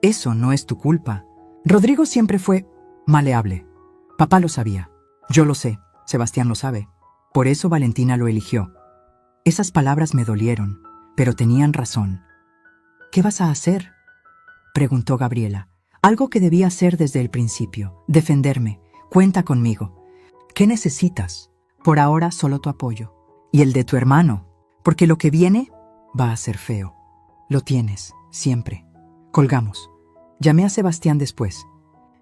Eso no es tu culpa. Rodrigo siempre fue maleable. Papá lo sabía. Yo lo sé. Sebastián lo sabe. Por eso Valentina lo eligió. Esas palabras me dolieron, pero tenían razón. «¿Qué vas a hacer?», preguntó Gabriela. Algo que debía hacer desde el principio. Defenderme. «Cuenta conmigo». «¿Qué necesitas?» «Por ahora solo tu apoyo. Y el de tu hermano. Porque lo que viene va a ser feo». «Lo tienes, siempre». Colgamos. Llamé a Sebastián después.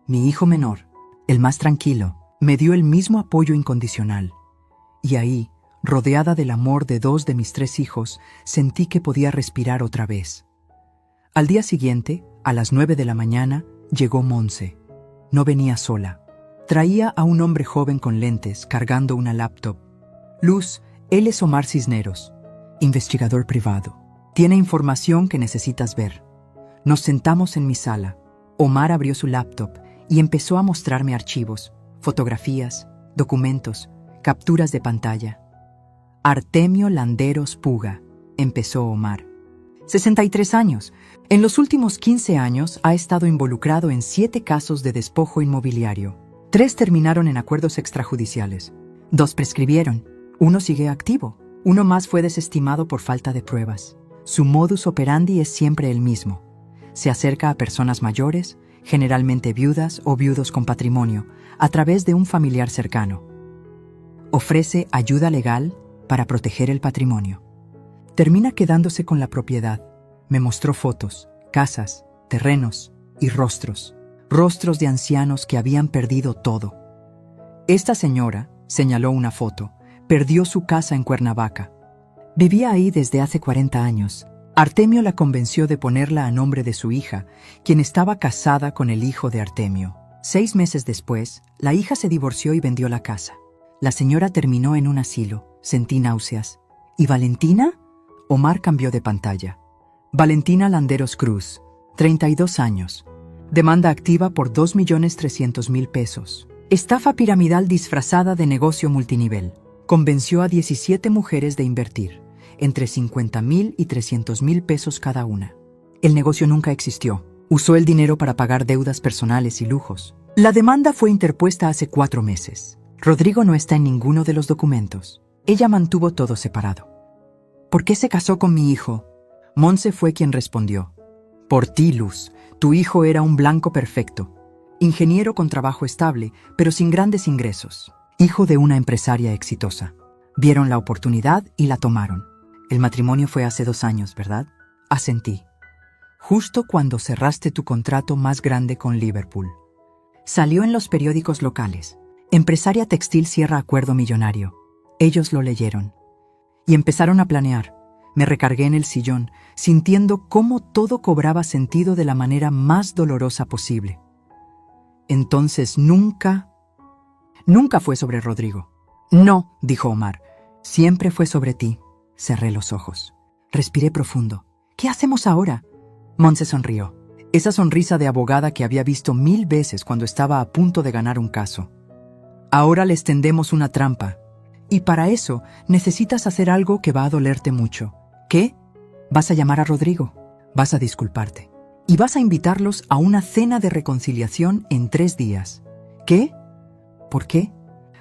Mi hijo menor, el más tranquilo, me dio el mismo apoyo incondicional. Y ahí, rodeada del amor de 2 de mis 3 hijos, sentí que podía respirar otra vez. Al día siguiente, a las 9 de la mañana, llegó Monse. No venía sola. Traía a un hombre joven con lentes, cargando una laptop. «Luz, él es Omar Cisneros, investigador privado. Tiene información que necesitas ver». Nos sentamos en mi sala. Omar abrió su laptop y empezó a mostrarme archivos, fotografías, documentos, capturas de pantalla. «Artemio Landeros Puga», empezó Omar. 63 años. En los últimos 15 años ha estado involucrado en 7 casos de despojo inmobiliario. 3 terminaron en acuerdos extrajudiciales. 2 prescribieron. 1 sigue activo. 1 más fue desestimado por falta de pruebas. Su modus operandi es siempre el mismo. Se acerca a personas mayores, generalmente viudas o viudos con patrimonio, a través de un familiar cercano. Ofrece ayuda legal para proteger el patrimonio. Termina quedándose con la propiedad. Me mostró fotos, casas, terrenos y rostros. Rostros de ancianos que habían perdido todo. Esta señora, señaló una foto, perdió su casa en Cuernavaca. Vivía ahí desde hace 40 años. Artemio la convenció de ponerla a nombre de su hija, quien estaba casada con el hijo de Artemio. 6 meses después, la hija se divorció y vendió la casa. La señora terminó en un asilo. Sentí náuseas. ¿Y Valentina? Omar cambió de pantalla. Valentina Landeros Cruz, 32 años. Demanda activa por 2.300.000 pesos. Estafa piramidal disfrazada de negocio multinivel. Convenció a 17 mujeres de invertir, entre 50.000 y 300.000 pesos cada una. El negocio nunca existió. Usó el dinero para pagar deudas personales y lujos. La demanda fue interpuesta hace 4 meses. Rodrigo no está en ninguno de los documentos. Ella mantuvo todo separado. ¿Por qué se casó con mi hijo? Monse fue quien respondió. Por ti, Luz. Tu hijo era un blanco perfecto. Ingeniero con trabajo estable, pero sin grandes ingresos. Hijo de una empresaria exitosa. Vieron la oportunidad y la tomaron. El matrimonio fue hace 2 años, ¿verdad? Asentí. Justo cuando cerraste tu contrato más grande con Liverpool. Salió en los periódicos locales. Empresaria textil cierra acuerdo millonario. Ellos lo leyeron. Y empezaron a planear. Me recargué en el sillón, sintiendo cómo todo cobraba sentido de la manera más dolorosa posible. Entonces nunca fue sobre Rodrigo. No, dijo Omar. Siempre fue sobre ti. Cerré los ojos. Respiré profundo. ¿Qué hacemos ahora? Monse sonrió. Esa sonrisa de abogada que había visto 1000 veces cuando estaba a punto de ganar un caso. Ahora les tendemos una trampa. Y para eso necesitas hacer algo que va a dolerte mucho. ¿Qué? Vas a llamar a Rodrigo. Vas a disculparte. Y vas a invitarlos a una cena de reconciliación en 3 días. ¿Qué? ¿Por qué?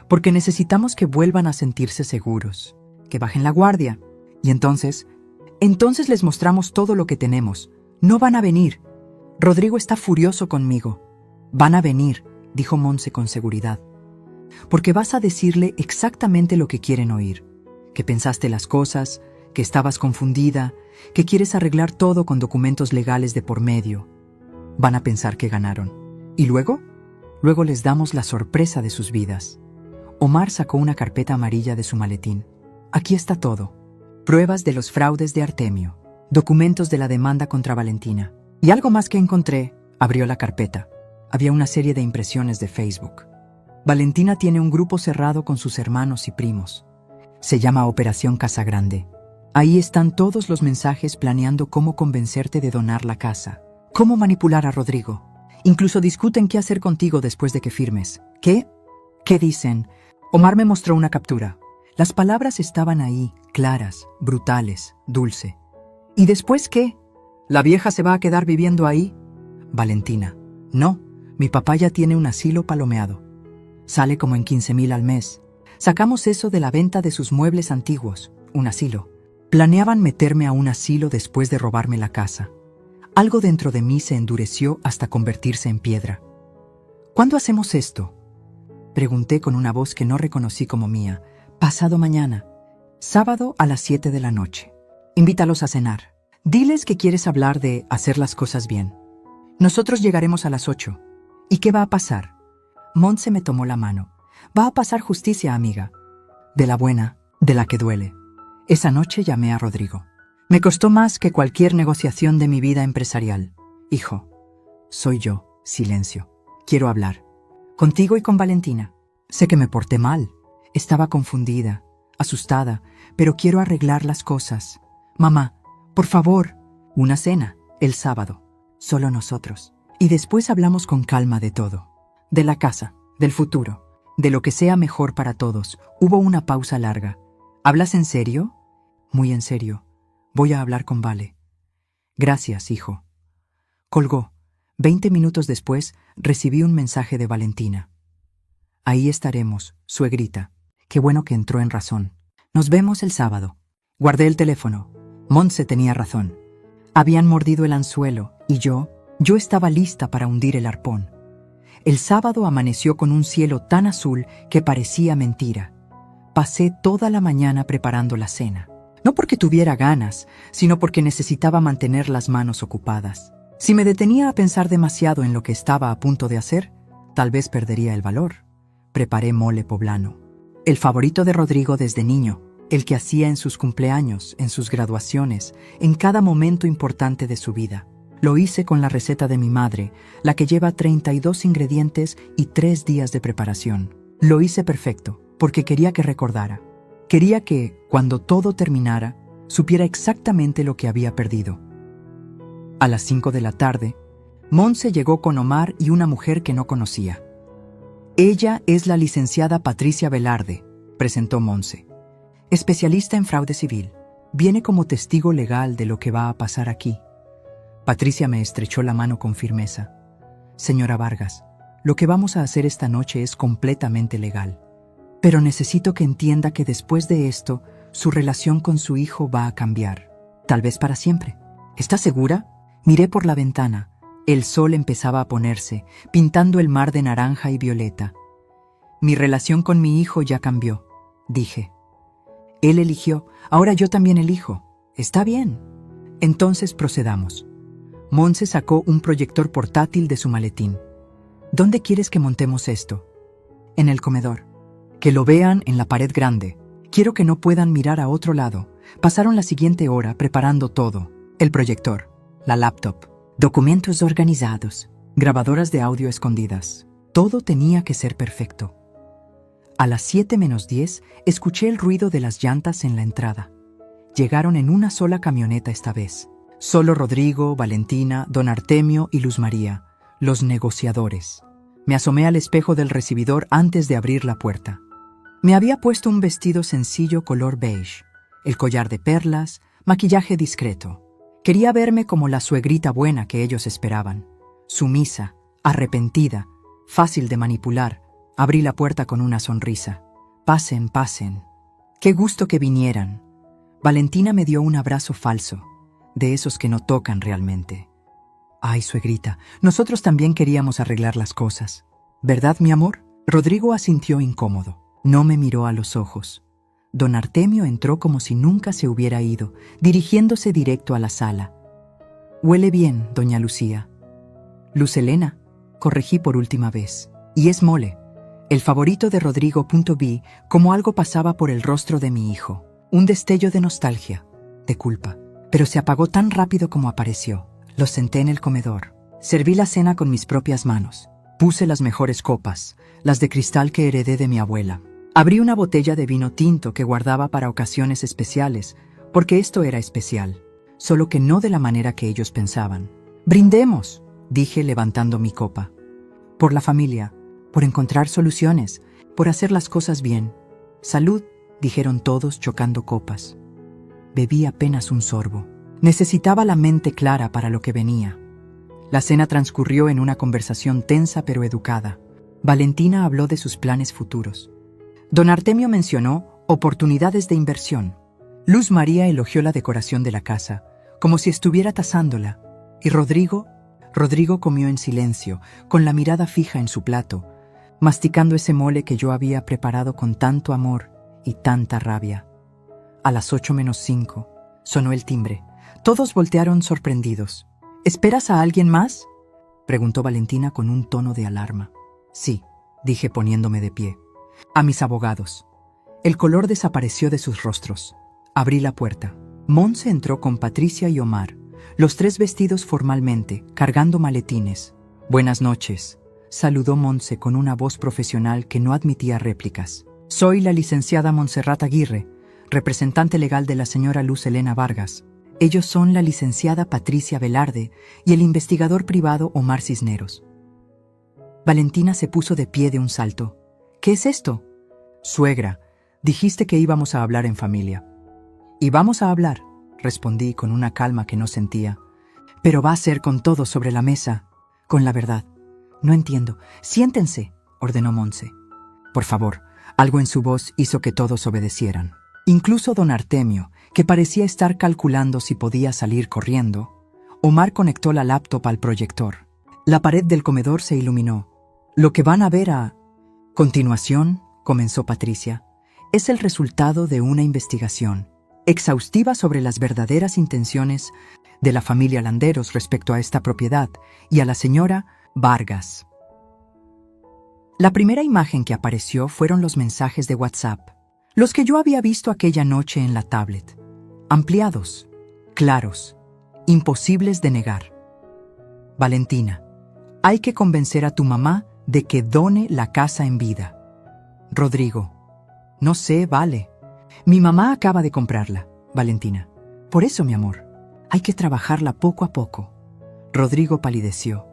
Porque necesitamos que vuelvan a sentirse seguros. Que bajen la guardia. Y entonces les mostramos todo lo que tenemos. No van a venir. Rodrigo está furioso conmigo. Van a venir, dijo Monse con seguridad. Porque vas a decirle exactamente lo que quieren oír. Que pensaste las cosas, que estabas confundida, que quieres arreglar todo con documentos legales de por medio. Van a pensar que ganaron. ¿Y luego? Luego les damos la sorpresa de sus vidas. Omar sacó una carpeta amarilla de su maletín. Aquí está todo. Pruebas de los fraudes de Artemio. Documentos de la demanda contra Valentina. Y algo más que encontré. Abrió la carpeta. Había una serie de impresiones de Facebook. Valentina tiene un grupo cerrado con sus hermanos y primos. Se llama Operación Casa Grande. Ahí están todos los mensajes planeando cómo convencerte de donar la casa. Cómo manipular a Rodrigo. Incluso discuten qué hacer contigo después de que firmes. ¿Qué? ¿Qué dicen? Omar me mostró una captura. Las palabras estaban ahí, claras, brutales, dulce. ¿Y después qué? ¿La vieja se va a quedar viviendo ahí? Valentina. No, mi papá ya tiene un asilo palomeado. Sale como en 15.000 al mes. Sacamos eso de la venta de sus muebles antiguos, un asilo. Planeaban meterme a un asilo después de robarme la casa. Algo dentro de mí se endureció hasta convertirse en piedra. ¿Cuándo hacemos esto? Pregunté con una voz que no reconocí como mía. Pasado mañana. Sábado a las 7 de la noche. Invítalos a cenar. Diles que quieres hablar de hacer las cosas bien. Nosotros llegaremos a las 8. ¿Y qué va a pasar? Monse me tomó la mano. Va a pasar justicia, amiga. De la buena, de la que duele. Esa noche llamé a Rodrigo. Me costó más que cualquier negociación de mi vida empresarial. Hijo, soy yo, silencio. Quiero hablar. Contigo y con Valentina. Sé que me porté mal. Estaba confundida, asustada, pero quiero arreglar las cosas. Mamá, por favor. Una cena, el sábado. Solo nosotros. Y después hablamos con calma de todo. De la casa, del futuro, de lo que sea mejor para todos. Hubo una pausa larga. ¿Hablas en serio? Muy en serio. Voy a hablar con Vale. Gracias, hijo. Colgó. 20 minutos después, recibí un mensaje de Valentina. Ahí estaremos, suegrita. Qué bueno que entró en razón. Nos vemos el sábado. Guardé el teléfono. Monse tenía razón. Habían mordido el anzuelo y yo estaba lista para hundir el arpón. El sábado amaneció con un cielo tan azul que parecía mentira. Pasé toda la mañana preparando la cena. No porque tuviera ganas, sino porque necesitaba mantener las manos ocupadas. Si me detenía a pensar demasiado en lo que estaba a punto de hacer, tal vez perdería el valor. Preparé mole poblano, el favorito de Rodrigo desde niño, el que hacía en sus cumpleaños, en sus graduaciones, en cada momento importante de su vida. Lo hice con la receta de mi madre, la que lleva 32 ingredientes y 3 días de preparación. Lo hice perfecto, porque quería que recordara. Quería que, cuando todo terminara, supiera exactamente lo que había perdido. A las 5 de la tarde, Monse llegó con Omar y una mujer que no conocía. Ella es la licenciada Patricia Velarde, presentó Monse. Especialista en fraude civil. Viene como testigo legal de lo que va a pasar aquí. Patricia me estrechó la mano con firmeza. Señora Vargas, lo que vamos a hacer esta noche es completamente legal. Pero necesito que entienda que después de esto, su relación con su hijo va a cambiar. Tal vez para siempre. ¿Está segura? Miré por la ventana. El sol empezaba a ponerse, pintando el mar de naranja y violeta. Mi relación con mi hijo ya cambió, dije. Él eligió, ahora yo también elijo. Está bien. Entonces procedamos. Monse sacó un proyector portátil de su maletín. ¿Dónde quieres que montemos esto? En el comedor. Que lo vean en la pared grande. Quiero que no puedan mirar a otro lado. Pasaron la siguiente hora preparando todo. El proyector, la laptop, documentos organizados, grabadoras de audio escondidas. Todo tenía que ser perfecto. A las 7:10 escuché el ruido de las llantas en la entrada. Llegaron en una sola camioneta esta vez. Solo Rodrigo, Valentina, don Artemio y Luz María, los negociadores. Me asomé al espejo del recibidor antes de abrir la puerta. Me había puesto un vestido sencillo color beige, el collar de perlas, maquillaje discreto. Quería verme como la suegrita buena que ellos esperaban. Sumisa, arrepentida, fácil de manipular. Abrí la puerta con una sonrisa. Pasen, pasen. Qué gusto que vinieran. Valentina me dio un abrazo falso, de esos que no tocan realmente. Ay, suegrita, nosotros también queríamos arreglar las cosas. ¿Verdad, mi amor? Rodrigo asintió incómodo. No me miró a los ojos. Don Artemio entró como si nunca se hubiera ido, dirigiéndose directo a la sala. Huele bien, doña Lucía. Luz Helena, corregí por última vez. Y es mole. El favorito de Rodrigo. Vi como algo pasaba por el rostro de mi hijo. Un destello de nostalgia, de culpa. Pero se apagó tan rápido como apareció. Lo senté en el comedor. Serví la cena con mis propias manos. Puse las mejores copas, las de cristal que heredé de mi abuela. Abrí una botella de vino tinto que guardaba para ocasiones especiales, porque esto era especial, solo que no de la manera que ellos pensaban. «Brindemos», dije levantando mi copa. «Por la familia, por encontrar soluciones, por hacer las cosas bien. Salud», dijeron todos chocando copas. Bebí apenas un sorbo. Necesitaba la mente clara para lo que venía. La cena transcurrió en una conversación tensa pero educada. Valentina habló de sus planes futuros. Don Artemio mencionó oportunidades de inversión. Luz María elogió la decoración de la casa, como si estuviera tasándola. Y Rodrigo comió en silencio, con la mirada fija en su plato, masticando ese mole que yo había preparado con tanto amor y tanta rabia. A las 8:05 sonó el timbre. Todos voltearon sorprendidos. ¿Esperas a alguien más?, preguntó Valentina con un tono de alarma. Sí, dije poniéndome de pie. A mis abogados. El color desapareció de sus rostros. Abrí la puerta. Monse entró con Patricia y Omar, los tres vestidos formalmente, cargando maletines. Buenas noches, saludó Monse con una voz profesional que no admitía réplicas. Soy la licenciada Montserrat Aguirre, representante legal de la señora Luz Helena Vargas. Ellos son la licenciada Patricia Velarde y el investigador privado Omar Cisneros. Valentina se puso de pie de un salto. ¿Qué es esto? Suegra, dijiste que íbamos a hablar en familia. Y vamos a hablar, respondí con una calma que no sentía. Pero va a ser con todo sobre la mesa, con la verdad. No entiendo. Siéntense, ordenó Monse. Por favor, algo en su voz hizo que todos obedecieran. Incluso don Artemio, que parecía estar calculando si podía salir corriendo. Omar conectó la laptop al proyector. La pared del comedor se iluminó. Lo que van a ver a continuación, comenzó Patricia, es el resultado de una investigación exhaustiva sobre las verdaderas intenciones de la familia Landeros respecto a esta propiedad y a la señora Vargas. La primera imagen que apareció fueron los mensajes de WhatsApp. Los que yo había visto aquella noche en la tablet. Ampliados, claros, imposibles de negar. Valentina, hay que convencer a tu mamá de que done la casa en vida. Rodrigo, no sé, vale. Mi mamá acaba de comprarla, Valentina. Por eso, mi amor, hay que trabajarla poco a poco. Rodrigo palideció.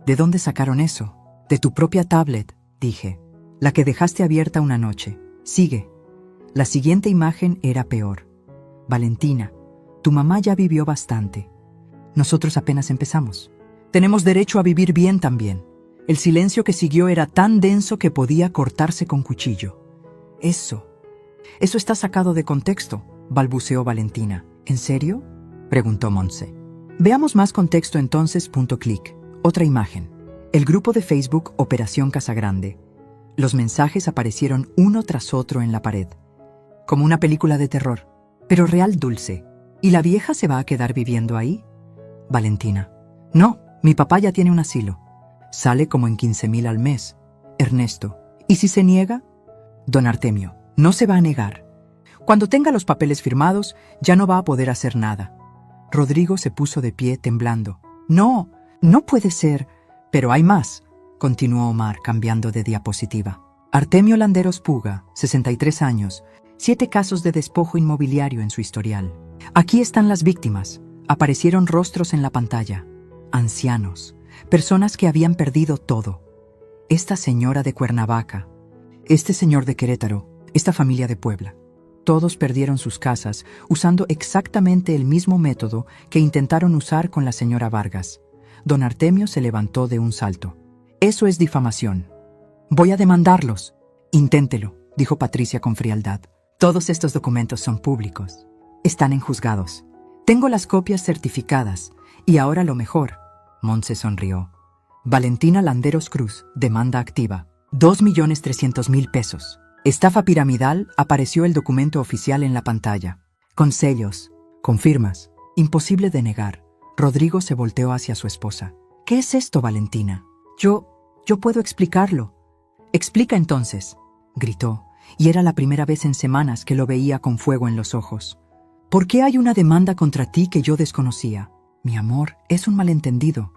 ¿De dónde sacaron eso? De tu propia tablet, dije. La que dejaste abierta una noche. Sigue. La siguiente imagen era peor. Valentina, tu mamá ya vivió bastante. Nosotros apenas empezamos. Tenemos derecho a vivir bien también. El silencio que siguió era tan denso que podía cortarse con cuchillo. Eso está sacado de contexto, balbuceó Valentina. ¿En serio?, preguntó Montse. Veamos más contexto entonces. Clic. Otra imagen. El grupo de Facebook Operación Casagrande. Los mensajes aparecieron uno tras otro en la pared. Como una película de terror, pero real dulce. ¿Y la vieja se va a quedar viviendo ahí? Valentina. No, mi papá ya tiene un asilo. Sale como en 15,000 al mes. Ernesto. ¿Y si se niega? Don Artemio. No se va a negar. Cuando tenga los papeles firmados, ya no va a poder hacer nada. Rodrigo se puso de pie temblando. No, no puede ser. Pero hay más, continuó Omar cambiando de diapositiva. Artemio Landeros Puga, 63 años, 7 casos de despojo inmobiliario en su historial. Aquí están las víctimas. Aparecieron rostros en la pantalla. Ancianos, personas que habían perdido todo. Esta señora de Cuernavaca, este señor de Querétaro, esta familia de Puebla. Todos perdieron sus casas usando exactamente el mismo método que intentaron usar con la señora Vargas. Don Artemio se levantó de un salto. Eso es difamación. Voy a demandarlos. Inténtelo, dijo Patricia con frialdad. Todos estos documentos son públicos. Están en juzgados. Tengo las copias certificadas. Y ahora lo mejor. Montse sonrió. Valentina Landeros Cruz, demanda activa. 2,300,000 pesos. Estafa piramidal. Apareció el documento oficial en la pantalla. Con sellos, con firmas. Imposible de negar. Rodrigo se volteó hacia su esposa. ¿Qué es esto, Valentina? Yo puedo explicarlo. Explica entonces, gritó, y era la primera vez en semanas que lo veía con fuego en los ojos. ¿Por qué hay una demanda contra ti que yo desconocía? Mi amor, es un malentendido.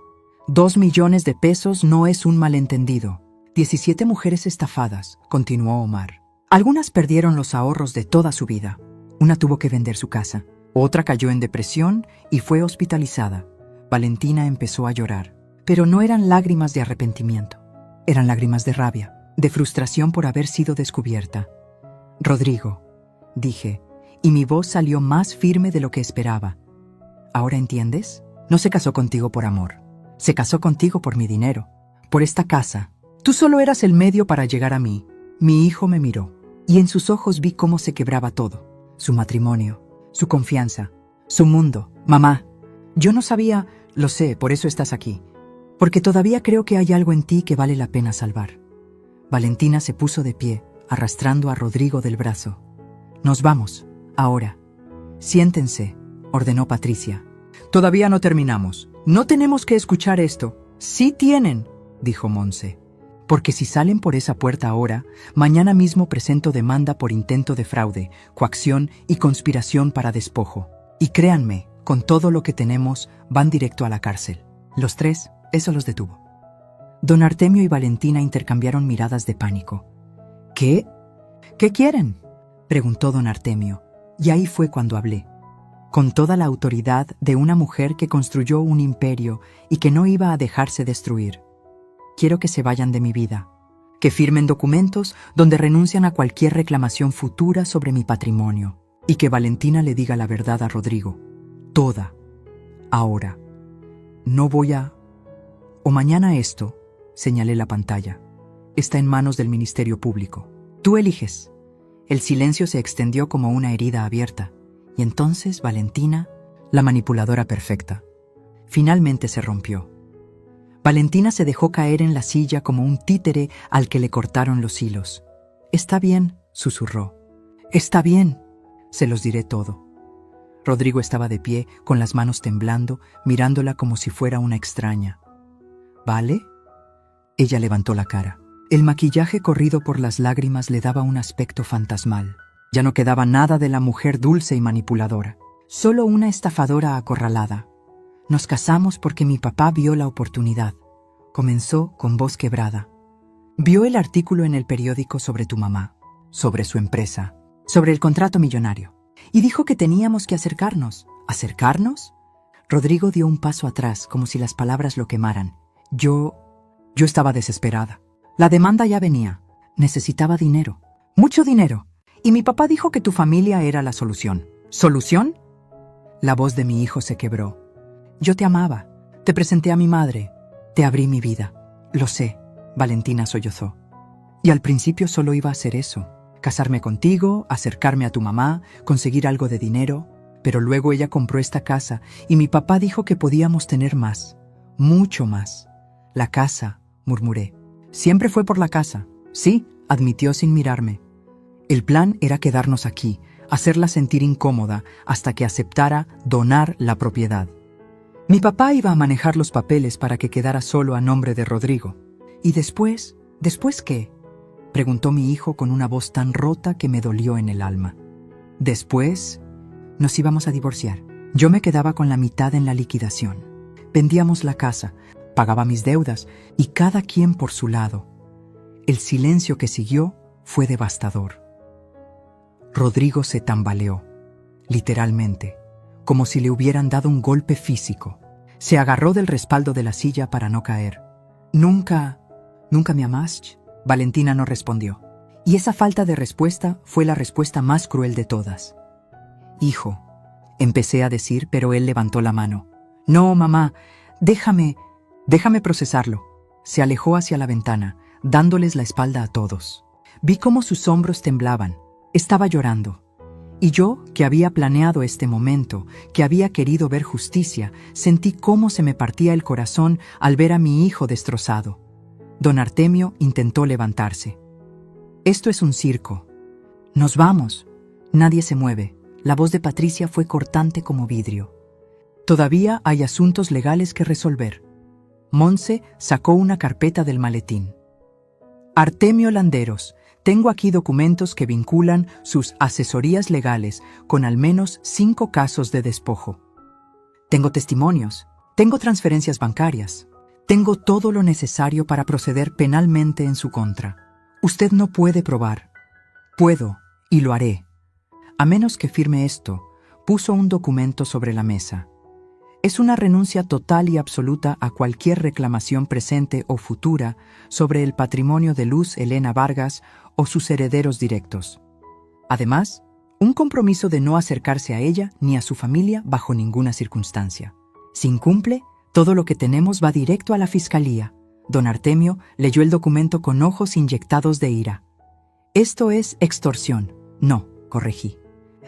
2 millones de pesos no es un malentendido. 17 mujeres estafadas, continuó Omar. Algunas perdieron los ahorros de toda su vida. Una tuvo que vender su casa. Otra cayó en depresión y fue hospitalizada. Valentina empezó a llorar. Pero no eran lágrimas de arrepentimiento. Eran lágrimas de rabia, de frustración por haber sido descubierta. Rodrigo, dije, y mi voz salió más firme de lo que esperaba. ¿Ahora entiendes? No se casó contigo por amor. Se casó contigo por mi dinero, por esta casa. Tú solo eras el medio para llegar a mí. Mi hijo me miró, y en sus ojos vi cómo se quebraba todo. Su matrimonio, su confianza, su mundo. Mamá, yo no sabía, lo sé, por eso estás aquí. Porque todavía creo que hay algo en ti que vale la pena salvar. Valentina se puso de pie, arrastrando a Rodrigo del brazo. Nos vamos, ahora. Siéntense, ordenó Patricia. Todavía no terminamos. No tenemos que escuchar esto. Sí tienen, dijo Montse. Porque si salen por esa puerta ahora, mañana mismo presento demanda por intento de fraude, coacción y conspiración para despojo. Y créanme, con todo lo que tenemos, van directo a la cárcel. Los 3, eso los detuvo. Don Artemio y Valentina intercambiaron miradas de pánico. ¿Qué? ¿Qué quieren?, preguntó don Artemio, y ahí fue cuando hablé. Con toda la autoridad de una mujer que construyó un imperio y que no iba a dejarse destruir. Quiero que se vayan de mi vida, que firmen documentos donde renuncian a cualquier reclamación futura sobre mi patrimonio, y que Valentina le diga la verdad a Rodrigo. Toda. Ahora. No voy a... O mañana esto, señalé la pantalla, está en manos del Ministerio Público. Tú eliges. El silencio se extendió como una herida abierta, y entonces Valentina, la manipuladora perfecta, finalmente se rompió. Valentina se dejó caer en la silla como un títere al que le cortaron los hilos. «Está bien», susurró. «Está bien, se los diré todo». Rodrigo estaba de pie, con las manos temblando, mirándola como si fuera una extraña. ¿Vale? Ella levantó la cara. El maquillaje corrido por las lágrimas le daba un aspecto fantasmal. Ya no quedaba nada de la mujer dulce y manipuladora, solo una estafadora acorralada. Nos casamos porque mi papá vio la oportunidad. Comenzó con voz quebrada. Vio el artículo en el periódico sobre tu mamá, sobre su empresa, sobre el contrato millonario, y dijo que teníamos que acercarnos. ¿Acercarnos? Rodrigo dio un paso atrás, como si las palabras lo quemaran. Yo estaba desesperada. La demanda ya venía. Necesitaba dinero. Mucho dinero. Y mi papá dijo que tu familia era la solución. ¿Solución? La voz de mi hijo se quebró. Yo te amaba. Te presenté a mi madre. Te abrí mi vida. Lo sé, Valentina sollozó. Y al principio solo iba a hacer eso. Casarme contigo, acercarme a tu mamá, conseguir algo de dinero. Pero luego ella compró esta casa y mi papá dijo que podíamos tener más. Mucho más. La casa, murmuré. Siempre fue por la casa. Sí, admitió sin mirarme. El plan era quedarnos aquí, hacerla sentir incómoda hasta que aceptara donar la propiedad. Mi papá iba a manejar los papeles para que quedara solo a nombre de Rodrigo. ¿Y después? ¿Después qué?, preguntó mi hijo con una voz tan rota que me dolió en el alma. Después, nos íbamos a divorciar. Yo me quedaba con la mitad en la liquidación. Vendíamos la casa, pagaba mis deudas y cada quien por su lado. El silencio que siguió fue devastador. Rodrigo se tambaleó, literalmente, como si le hubieran dado un golpe físico. Se agarró del respaldo de la silla para no caer. ¿Nunca me amaste? Valentina no respondió. Y esa falta de respuesta fue la respuesta más cruel de todas. Hijo, empecé a decir, pero él levantó la mano. No, mamá, déjame procesarlo. Se alejó hacia la ventana, dándoles la espalda a todos. Vi cómo sus hombros temblaban. Estaba llorando. Y yo, que había planeado este momento, que había querido ver justicia, sentí cómo se me partía el corazón al ver a mi hijo destrozado. Don Artemio intentó levantarse. Esto es un circo. Nos vamos. Nadie se mueve. La voz de Patricia fue cortante como vidrio. Todavía hay asuntos legales que resolver. Montse sacó una carpeta del maletín. Artemio Landeros, tengo aquí documentos que vinculan sus asesorías legales con al menos 5 casos de despojo. Tengo testimonios, tengo transferencias bancarias, tengo todo lo necesario para proceder penalmente en su contra. Usted no puede probar. Puedo, y lo haré. A menos que firme esto, puso un documento sobre la mesa. Es una renuncia total y absoluta a cualquier reclamación presente o futura sobre el patrimonio de Luz Helena Vargas o sus herederos directos. Además, un compromiso de no acercarse a ella ni a su familia bajo ninguna circunstancia. Si incumple, todo lo que tenemos va directo a la fiscalía. Don Artemio leyó el documento con ojos inyectados de ira. Esto es extorsión. No, corregí.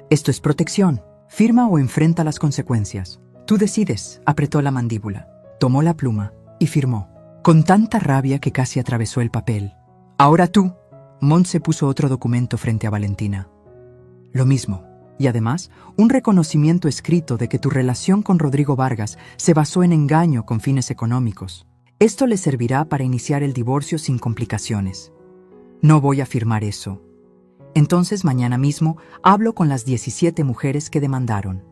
Esto es protección. Firma o enfrenta las consecuencias. Tú decides, apretó la mandíbula, tomó la pluma y firmó, con tanta rabia que casi atravesó el papel. Ahora tú. Montse puso otro documento frente a Valentina. Lo mismo, y además, un reconocimiento escrito de que tu relación con Rodrigo Vargas se basó en engaño con fines económicos. Esto le servirá para iniciar el divorcio sin complicaciones. No voy a firmar eso. Entonces mañana mismo hablo con las 17 mujeres que demandaron.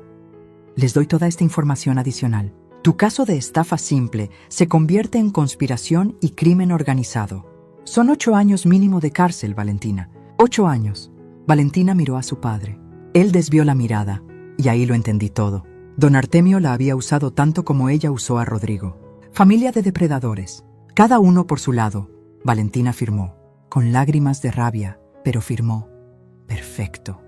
Les doy toda esta información adicional. Tu caso de estafa simple se convierte en conspiración y crimen organizado. Son 8 años mínimo de cárcel, Valentina. 8 años. Valentina miró a su padre. Él desvió la mirada, y ahí lo entendí todo. Don Artemio la había usado tanto como ella usó a Rodrigo. Familia de depredadores, cada uno por su lado. Valentina firmó, con lágrimas de rabia, pero firmó. Perfecto,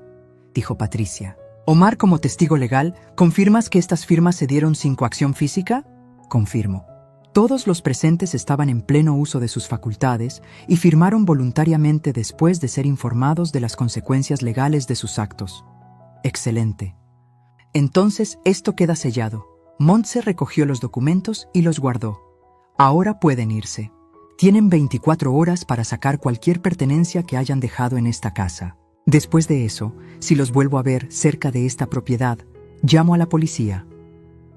dijo Patricia. Omar, como testigo legal, ¿confirmas que estas firmas se dieron sin coacción física? Confirmo. Todos los presentes estaban en pleno uso de sus facultades y firmaron voluntariamente después de ser informados de las consecuencias legales de sus actos. Excelente. Entonces esto queda sellado. Montse recogió los documentos y los guardó. Ahora pueden irse. Tienen 24 horas para sacar cualquier pertenencia que hayan dejado en esta casa. Después de eso, si los vuelvo a ver cerca de esta propiedad, llamo a la policía.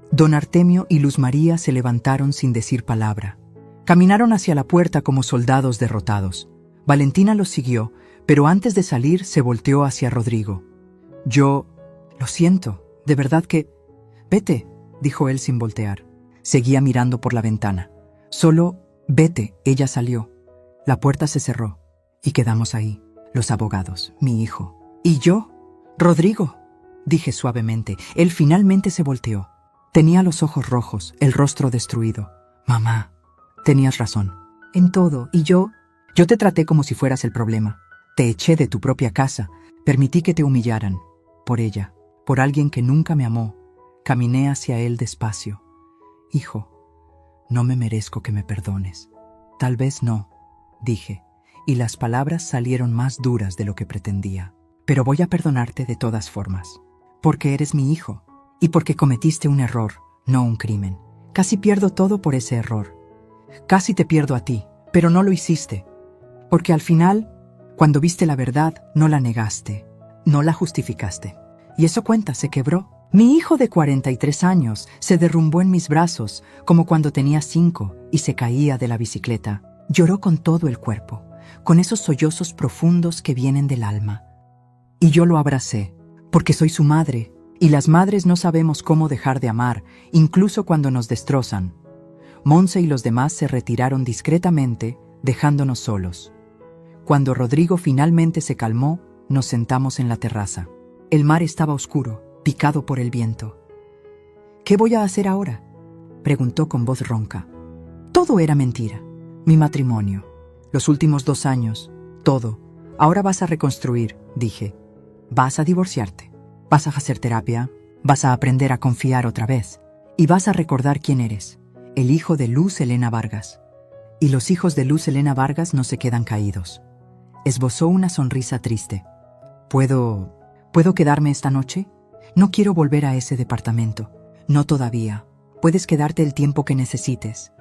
Don Artemio y Luz María se levantaron sin decir palabra. Caminaron hacia la puerta como soldados derrotados. Valentina los siguió, Pero antes de salir se volteó hacia Rodrigo. Yo, lo siento, de verdad que... Vete, dijo él sin voltear. Seguía mirando por la ventana. Solo, vete, ella salió. La puerta se cerró y quedamos ahí, los abogados, mi hijo. ¿Y yo? Rodrigo, dije suavemente. Él finalmente se volteó. Tenía los ojos rojos, el rostro destruido. Mamá, tenías razón. En todo, y yo te traté como si fueras el problema. Te eché de tu propia casa, permití que te humillaran. Por ella, por alguien que nunca me amó, caminé hacia él despacio. Hijo, no me merezco que me perdones. Tal vez no, dije, y las palabras salieron más duras de lo que pretendía. Pero voy a perdonarte de todas formas, porque eres mi hijo, y porque cometiste un error, no un crimen. Casi pierdo todo por ese error. Casi te pierdo a ti, pero no lo hiciste. Porque al final, cuando viste la verdad, no la negaste, no la justificaste. Y eso cuenta, se quebró. Mi hijo de 43 años se derrumbó en mis brazos, como cuando tenía 5, y se caía de la bicicleta. Lloró con todo el cuerpo, con esos sollozos profundos que vienen del alma. Y yo lo abracé, porque soy su madre, y las madres no sabemos cómo dejar de amar, incluso cuando nos destrozan. Monse y los demás se retiraron discretamente, dejándonos solos. Cuando Rodrigo finalmente se calmó, nos sentamos en la terraza. El mar estaba oscuro, picado por el viento. ¿Qué voy a hacer ahora?, preguntó con voz ronca. Todo era mentira. Mi matrimonio, los últimos 2 años, todo. Ahora vas a reconstruir, dije. Vas a divorciarte. Vas a hacer terapia. Vas a aprender a confiar otra vez. Y vas a recordar quién eres. El hijo de Luz Helena Vargas. Y los hijos de Luz Helena Vargas no se quedan caídos. Esbozó una sonrisa triste. ¿Puedo quedarme esta noche? No quiero volver a ese departamento. No todavía. Puedes quedarte el tiempo que necesites.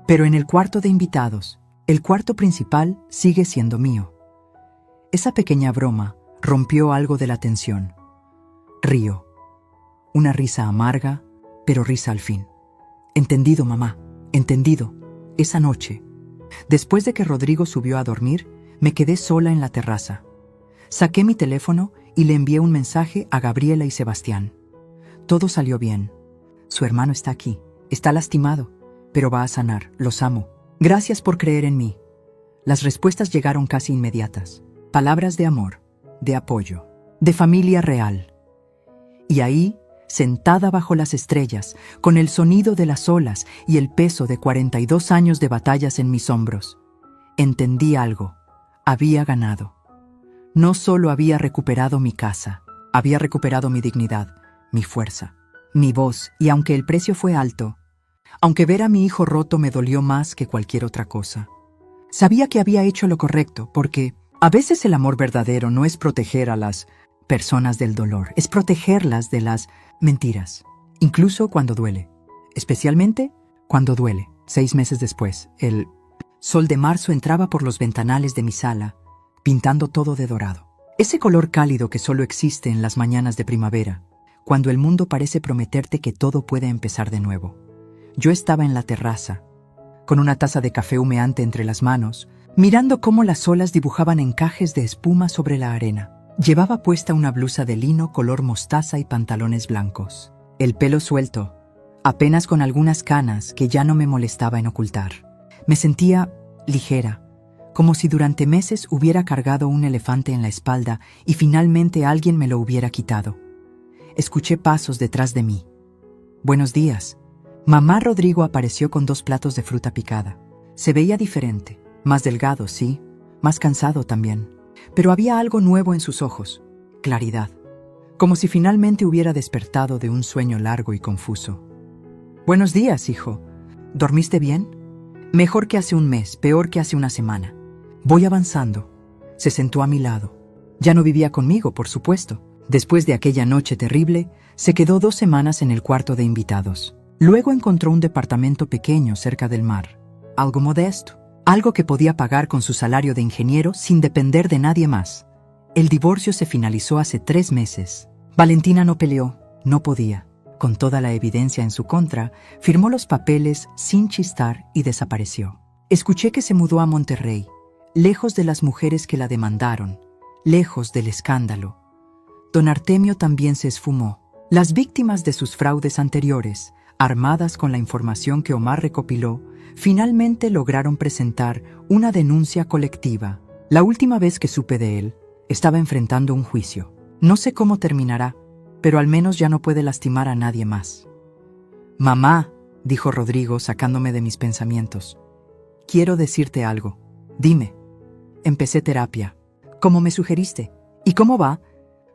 Pero en el cuarto de invitados, el cuarto principal sigue siendo mío. Esa pequeña broma rompió algo de la tensión. Río. Una risa amarga, pero risa al fin. Entendido, mamá. Entendido. Esa noche, después de que Rodrigo subió a dormir, me quedé sola en la terraza. Saqué mi teléfono y le envié un mensaje a Gabriela y Sebastián. Todo salió bien. Su hermano está aquí. Está lastimado, pero va a sanar. Los amo. Gracias por creer en mí. Las respuestas llegaron casi inmediatas. Palabras de amor, de apoyo, de familia real. Y ahí, sentada bajo las estrellas, con el sonido de las olas y el peso de 42 años de batallas en mis hombros, entendí algo. Había ganado. No solo había recuperado mi casa, había recuperado mi dignidad, mi fuerza, mi voz, y aunque el precio fue alto, aunque ver a mi hijo roto me dolió más que cualquier otra cosa, sabía que había hecho lo correcto, porque a veces el amor verdadero no es proteger a las personas del dolor, es protegerlas de las mentiras, incluso cuando duele, especialmente cuando duele. 6 meses después, el sol de marzo entraba por los ventanales de mi sala, pintando todo de dorado. Ese color cálido que solo existe en las mañanas de primavera, cuando el mundo parece prometerte que todo puede empezar de nuevo. Yo estaba en la terraza, con una taza de café humeante entre las manos, mirando cómo las olas dibujaban encajes de espuma sobre la arena. Llevaba puesta una blusa de lino color mostaza y pantalones blancos. El pelo suelto, apenas con algunas canas que ya no me molestaba en ocultar. Me sentía ligera, como si durante meses hubiera cargado un elefante en la espalda y finalmente alguien me lo hubiera quitado. Escuché pasos detrás de mí. Buenos días. Mamá Rodrigo apareció con 2 platos de fruta picada. Se veía diferente, más delgado, sí, más cansado también. Pero había algo nuevo en sus ojos, claridad, como si finalmente hubiera despertado de un sueño largo y confuso. Buenos días, hijo. ¿Dormiste bien? Mejor que hace un mes, peor que hace una semana. Voy avanzando. Se sentó a mi lado. Ya no vivía conmigo, por supuesto. Después de aquella noche terrible, se quedó 2 semanas en el cuarto de invitados. Luego encontró un departamento pequeño cerca del mar. Algo modesto. Algo que podía pagar con su salario de ingeniero sin depender de nadie más. El divorcio se finalizó hace 3 meses. Valentina no peleó, no podía. Con toda la evidencia en su contra, firmó los papeles sin chistar y desapareció. Escuché que se mudó a Monterrey, lejos de las mujeres que la demandaron, lejos del escándalo. Don Artemio también se esfumó. Las víctimas de sus fraudes anteriores, armadas con la información que Omar recopiló, finalmente lograron presentar una denuncia colectiva. La última vez que supe de él, estaba enfrentando un juicio. No sé cómo terminará, pero al menos ya no puede lastimar a nadie más. «Mamá», dijo Rodrigo sacándome de mis pensamientos, «quiero decirte algo. Dime». «Empecé terapia, como me sugeriste. ¿Y cómo va?»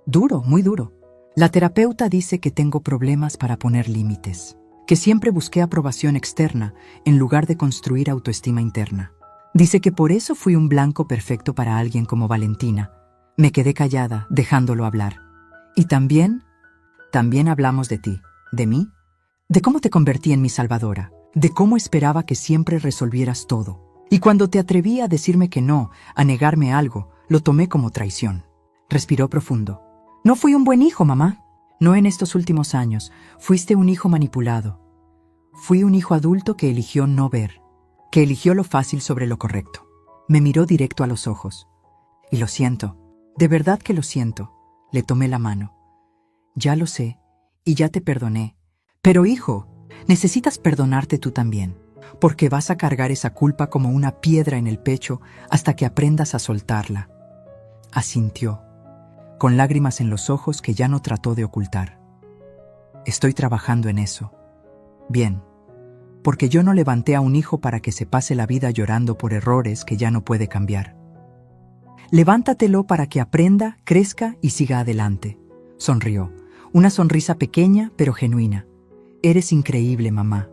«Duro, muy duro. La terapeuta dice que tengo problemas para poner límites, que siempre busqué aprobación externa en lugar de construir autoestima interna. Dice que por eso fui un blanco perfecto para alguien como Valentina». Me quedé callada, dejándolo hablar. «Y también hablamos de ti, de mí, de cómo te convertí en mi salvadora, de cómo esperaba que siempre resolvieras todo. Y cuando te atreví a decirme que no, a negarme algo, lo tomé como traición». Respiró profundo. «No fui un buen hijo, mamá. No en estos últimos años. Fuiste un hijo manipulado. Fui un hijo adulto que eligió no ver, que eligió lo fácil sobre lo correcto». Me miró directo a los ojos. «Y lo siento, de verdad que lo siento». Le tomé la mano. «Ya lo sé, y ya te perdoné. Pero hijo, necesitas perdonarte tú también, porque vas a cargar esa culpa como una piedra en el pecho hasta que aprendas a soltarla». Asintió, con lágrimas en los ojos que ya no trató de ocultar. «Estoy trabajando en eso. Bien, porque yo no levanté a un hijo para que se pase la vida llorando por errores que ya no puede cambiar. Levántatelo para que aprenda, crezca y siga adelante». Sonrió, una sonrisa pequeña pero genuina. «Eres increíble, mamá.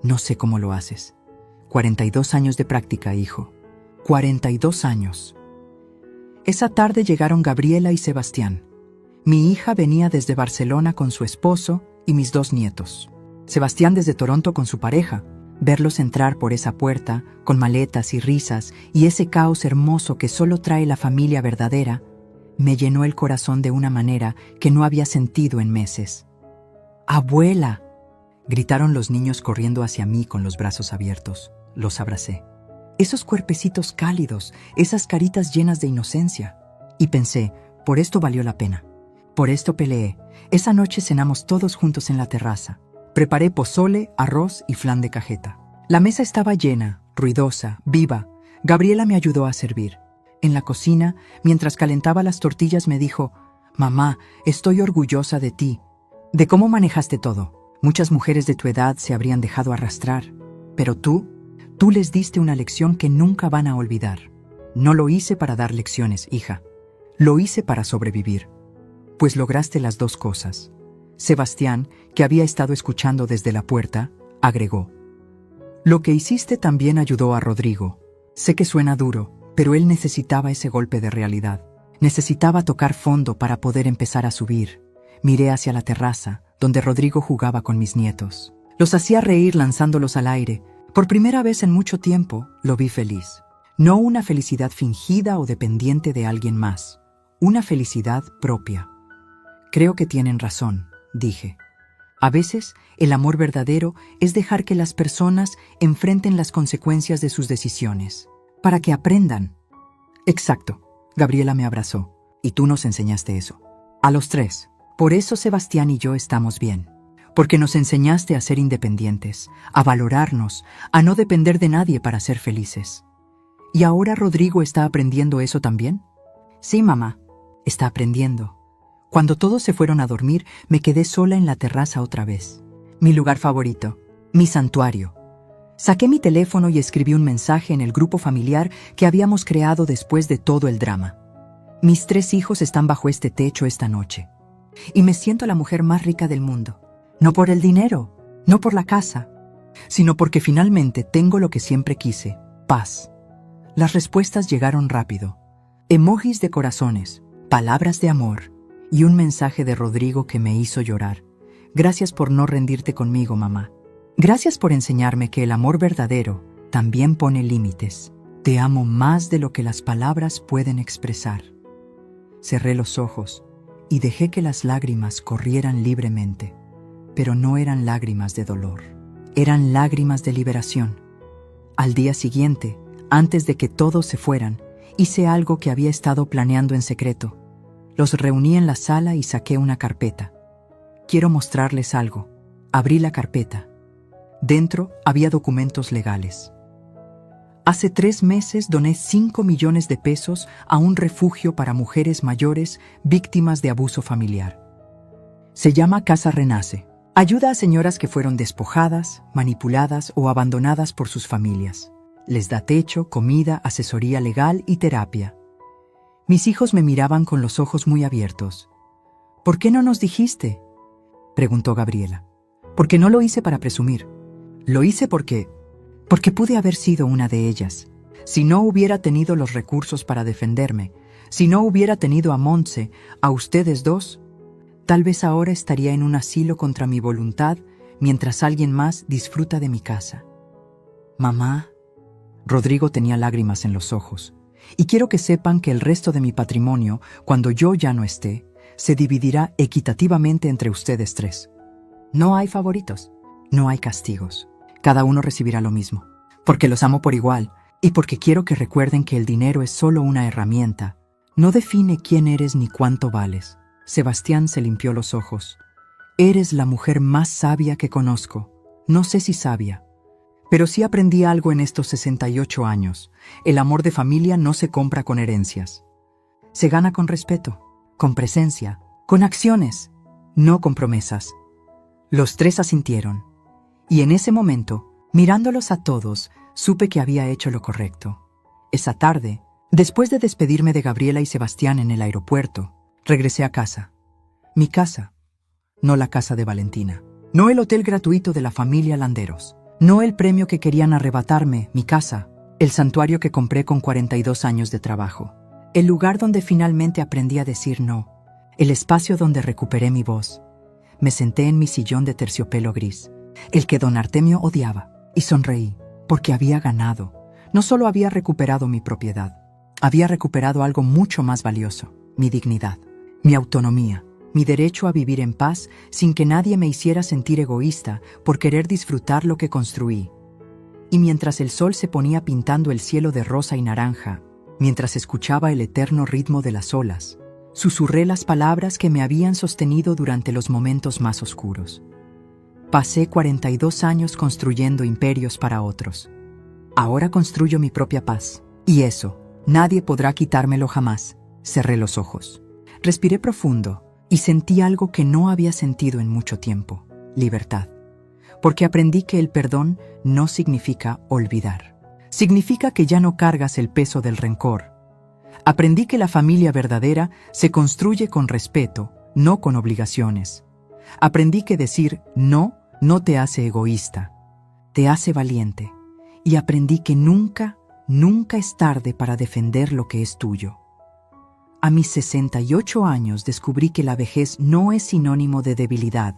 No sé cómo lo haces. 42 años de práctica, hijo. 42 años». Esa tarde llegaron Gabriela y Sebastián. Mi hija venía desde Barcelona con su esposo y mis 2 nietos. Sebastián desde Toronto con su pareja. Verlos entrar por esa puerta, con maletas y risas, y ese caos hermoso que solo trae la familia verdadera, me llenó el corazón de una manera que no había sentido en meses. «¡Abuela!», gritaron los niños corriendo hacia mí con los brazos abiertos. Los abracé. Esos cuerpecitos cálidos, esas caritas llenas de inocencia. Y pensé, por esto valió la pena. Por esto peleé. Esa noche cenamos todos juntos en la terraza. Preparé pozole, arroz y flan de cajeta. La mesa estaba llena, ruidosa, viva. Gabriela me ayudó a servir. En la cocina, mientras calentaba las tortillas, me dijo: «Mamá, estoy orgullosa de ti, de cómo manejaste todo. Muchas mujeres de tu edad se habrían dejado arrastrar, pero tú les diste una lección que nunca van a olvidar. No lo hice para dar lecciones, hija. Lo hice para sobrevivir». Pues lograste las 2 cosas. Sebastián, que había estado escuchando desde la puerta, agregó: «Lo que hiciste también ayudó a Rodrigo. Sé que suena duro, pero él necesitaba ese golpe de realidad. Necesitaba tocar fondo para poder empezar a subir». Miré hacia la terraza, donde Rodrigo jugaba con mis nietos. Los hacía reír lanzándolos al aire. Por primera vez en mucho tiempo, lo vi feliz. No una felicidad fingida o dependiente de alguien más. Una felicidad propia. «Creo que tienen razón», dije. «A veces, el amor verdadero es dejar que las personas enfrenten las consecuencias de sus decisiones, para que aprendan». «Exacto», Gabriela me abrazó. «Y tú nos enseñaste eso. A los 3. Por eso Sebastián y yo estamos bien. Porque nos enseñaste a ser independientes, a valorarnos, a no depender de nadie para ser felices». «¿Y ahora Rodrigo está aprendiendo eso también?» «Sí, mamá, está aprendiendo». Cuando todos se fueron a dormir, me quedé sola en la terraza otra vez. Mi lugar favorito, mi santuario. Saqué mi teléfono y escribí un mensaje en el grupo familiar que habíamos creado después de todo el drama. «Mis 3 hijos están bajo este techo esta noche. Y me siento la mujer más rica del mundo. No por el dinero, no por la casa, sino porque finalmente tengo lo que siempre quise, paz». Las respuestas llegaron rápido. Emojis de corazones, palabras de amor y un mensaje de Rodrigo que me hizo llorar. «Gracias por no rendirte conmigo, mamá. Gracias por enseñarme que el amor verdadero también pone límites. Te amo más de lo que las palabras pueden expresar». Cerré los ojos y dejé que las lágrimas corrieran libremente, pero no eran lágrimas de dolor, eran lágrimas de liberación. Al día siguiente, antes de que todos se fueran, hice algo que había estado planeando en secreto. Los reuní en la sala y saqué una carpeta. Quiero mostrarles algo. Abrí la carpeta. Dentro había documentos legales. Hace 3 meses doné 5 millones de pesos a un refugio para mujeres mayores víctimas de abuso familiar. Se llama Casa Renace. Ayuda a señoras que fueron despojadas, manipuladas o abandonadas por sus familias. Les da techo, comida, asesoría legal y terapia. Mis hijos me miraban con los ojos muy abiertos. ¿Por qué no nos dijiste?, preguntó Gabriela. Porque no lo hice para presumir. Lo hice porque pude haber sido una de ellas. Si no hubiera tenido los recursos para defenderme, si no hubiera tenido a Montse, a ustedes dos, tal vez ahora estaría en un asilo contra mi voluntad mientras alguien más disfruta de mi casa. Mamá, Rodrigo tenía lágrimas en los ojos. Y quiero que sepan que el resto de mi patrimonio, cuando yo ya no esté, se dividirá equitativamente entre ustedes 3. No hay favoritos, no hay castigos. Cada uno recibirá lo mismo. Porque los amo por igual y porque quiero que recuerden que el dinero es solo una herramienta. No define quién eres ni cuánto vales. Sebastián se limpió los ojos. Eres la mujer más sabia que conozco. No sé si sabia, pero sí aprendí algo en estos 68 años. El amor de familia no se compra con herencias. Se gana con respeto, con presencia, con acciones, no con promesas. Los 3 asintieron. Y en ese momento, mirándolos a todos, supe que había hecho lo correcto. Esa tarde, después de despedirme de Gabriela y Sebastián en el aeropuerto, regresé a casa. Mi casa, no la casa de Valentina. No el hotel gratuito de la familia Landeros. No el premio que querían arrebatarme, mi casa. El santuario que compré con 42 años de trabajo. El lugar donde finalmente aprendí a decir no. El espacio donde recuperé mi voz. Me senté en mi sillón de terciopelo gris, el que don Artemio odiaba, y sonreí, porque había ganado. No solo había recuperado mi propiedad, había recuperado algo mucho más valioso, mi dignidad, mi autonomía, mi derecho a vivir en paz sin que nadie me hiciera sentir egoísta por querer disfrutar lo que construí. Y mientras el sol se ponía pintando el cielo de rosa y naranja, mientras escuchaba el eterno ritmo de las olas, susurré las palabras que me habían sostenido durante los momentos más oscuros. Pasé 42 años construyendo imperios para otros. Ahora construyo mi propia paz. Y eso, nadie podrá quitármelo jamás. Cerré los ojos. Respiré profundo y sentí algo que no había sentido en mucho tiempo. Libertad. Porque aprendí que el perdón no significa olvidar. Significa que ya no cargas el peso del rencor. Aprendí que la familia verdadera se construye con respeto, no con obligaciones. Aprendí que decir no te hace egoísta, te hace valiente. Y aprendí que nunca es tarde para defender lo que es tuyo. A mis 68 años descubrí que la vejez no es sinónimo de debilidad,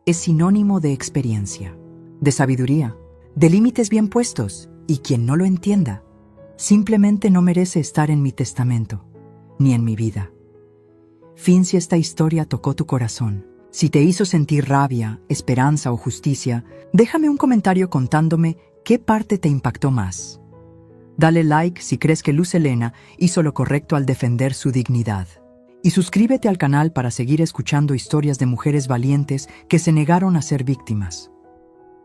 es sinónimo de experiencia, de sabiduría, de límites bien puestos, y quien no lo entienda, simplemente no merece estar en mi testamento, ni en mi vida. Fin si esta historia tocó tu corazón. Si te hizo sentir rabia, esperanza o justicia, déjame un comentario contándome qué parte te impactó más. Dale like si crees que Luz Helena hizo lo correcto al defender su dignidad. Y suscríbete al canal para seguir escuchando historias de mujeres valientes que se negaron a ser víctimas.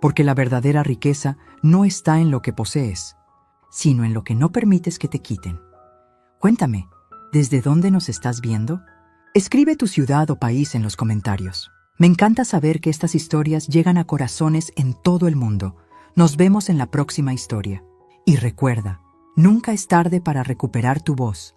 Porque la verdadera riqueza no está en lo que posees, sino en lo que no permites que te quiten. Cuéntame, ¿desde dónde nos estás viendo? Escribe tu ciudad o país en los comentarios. Me encanta saber que estas historias llegan a corazones en todo el mundo. Nos vemos en la próxima historia. Y recuerda, nunca es tarde para recuperar tu voz,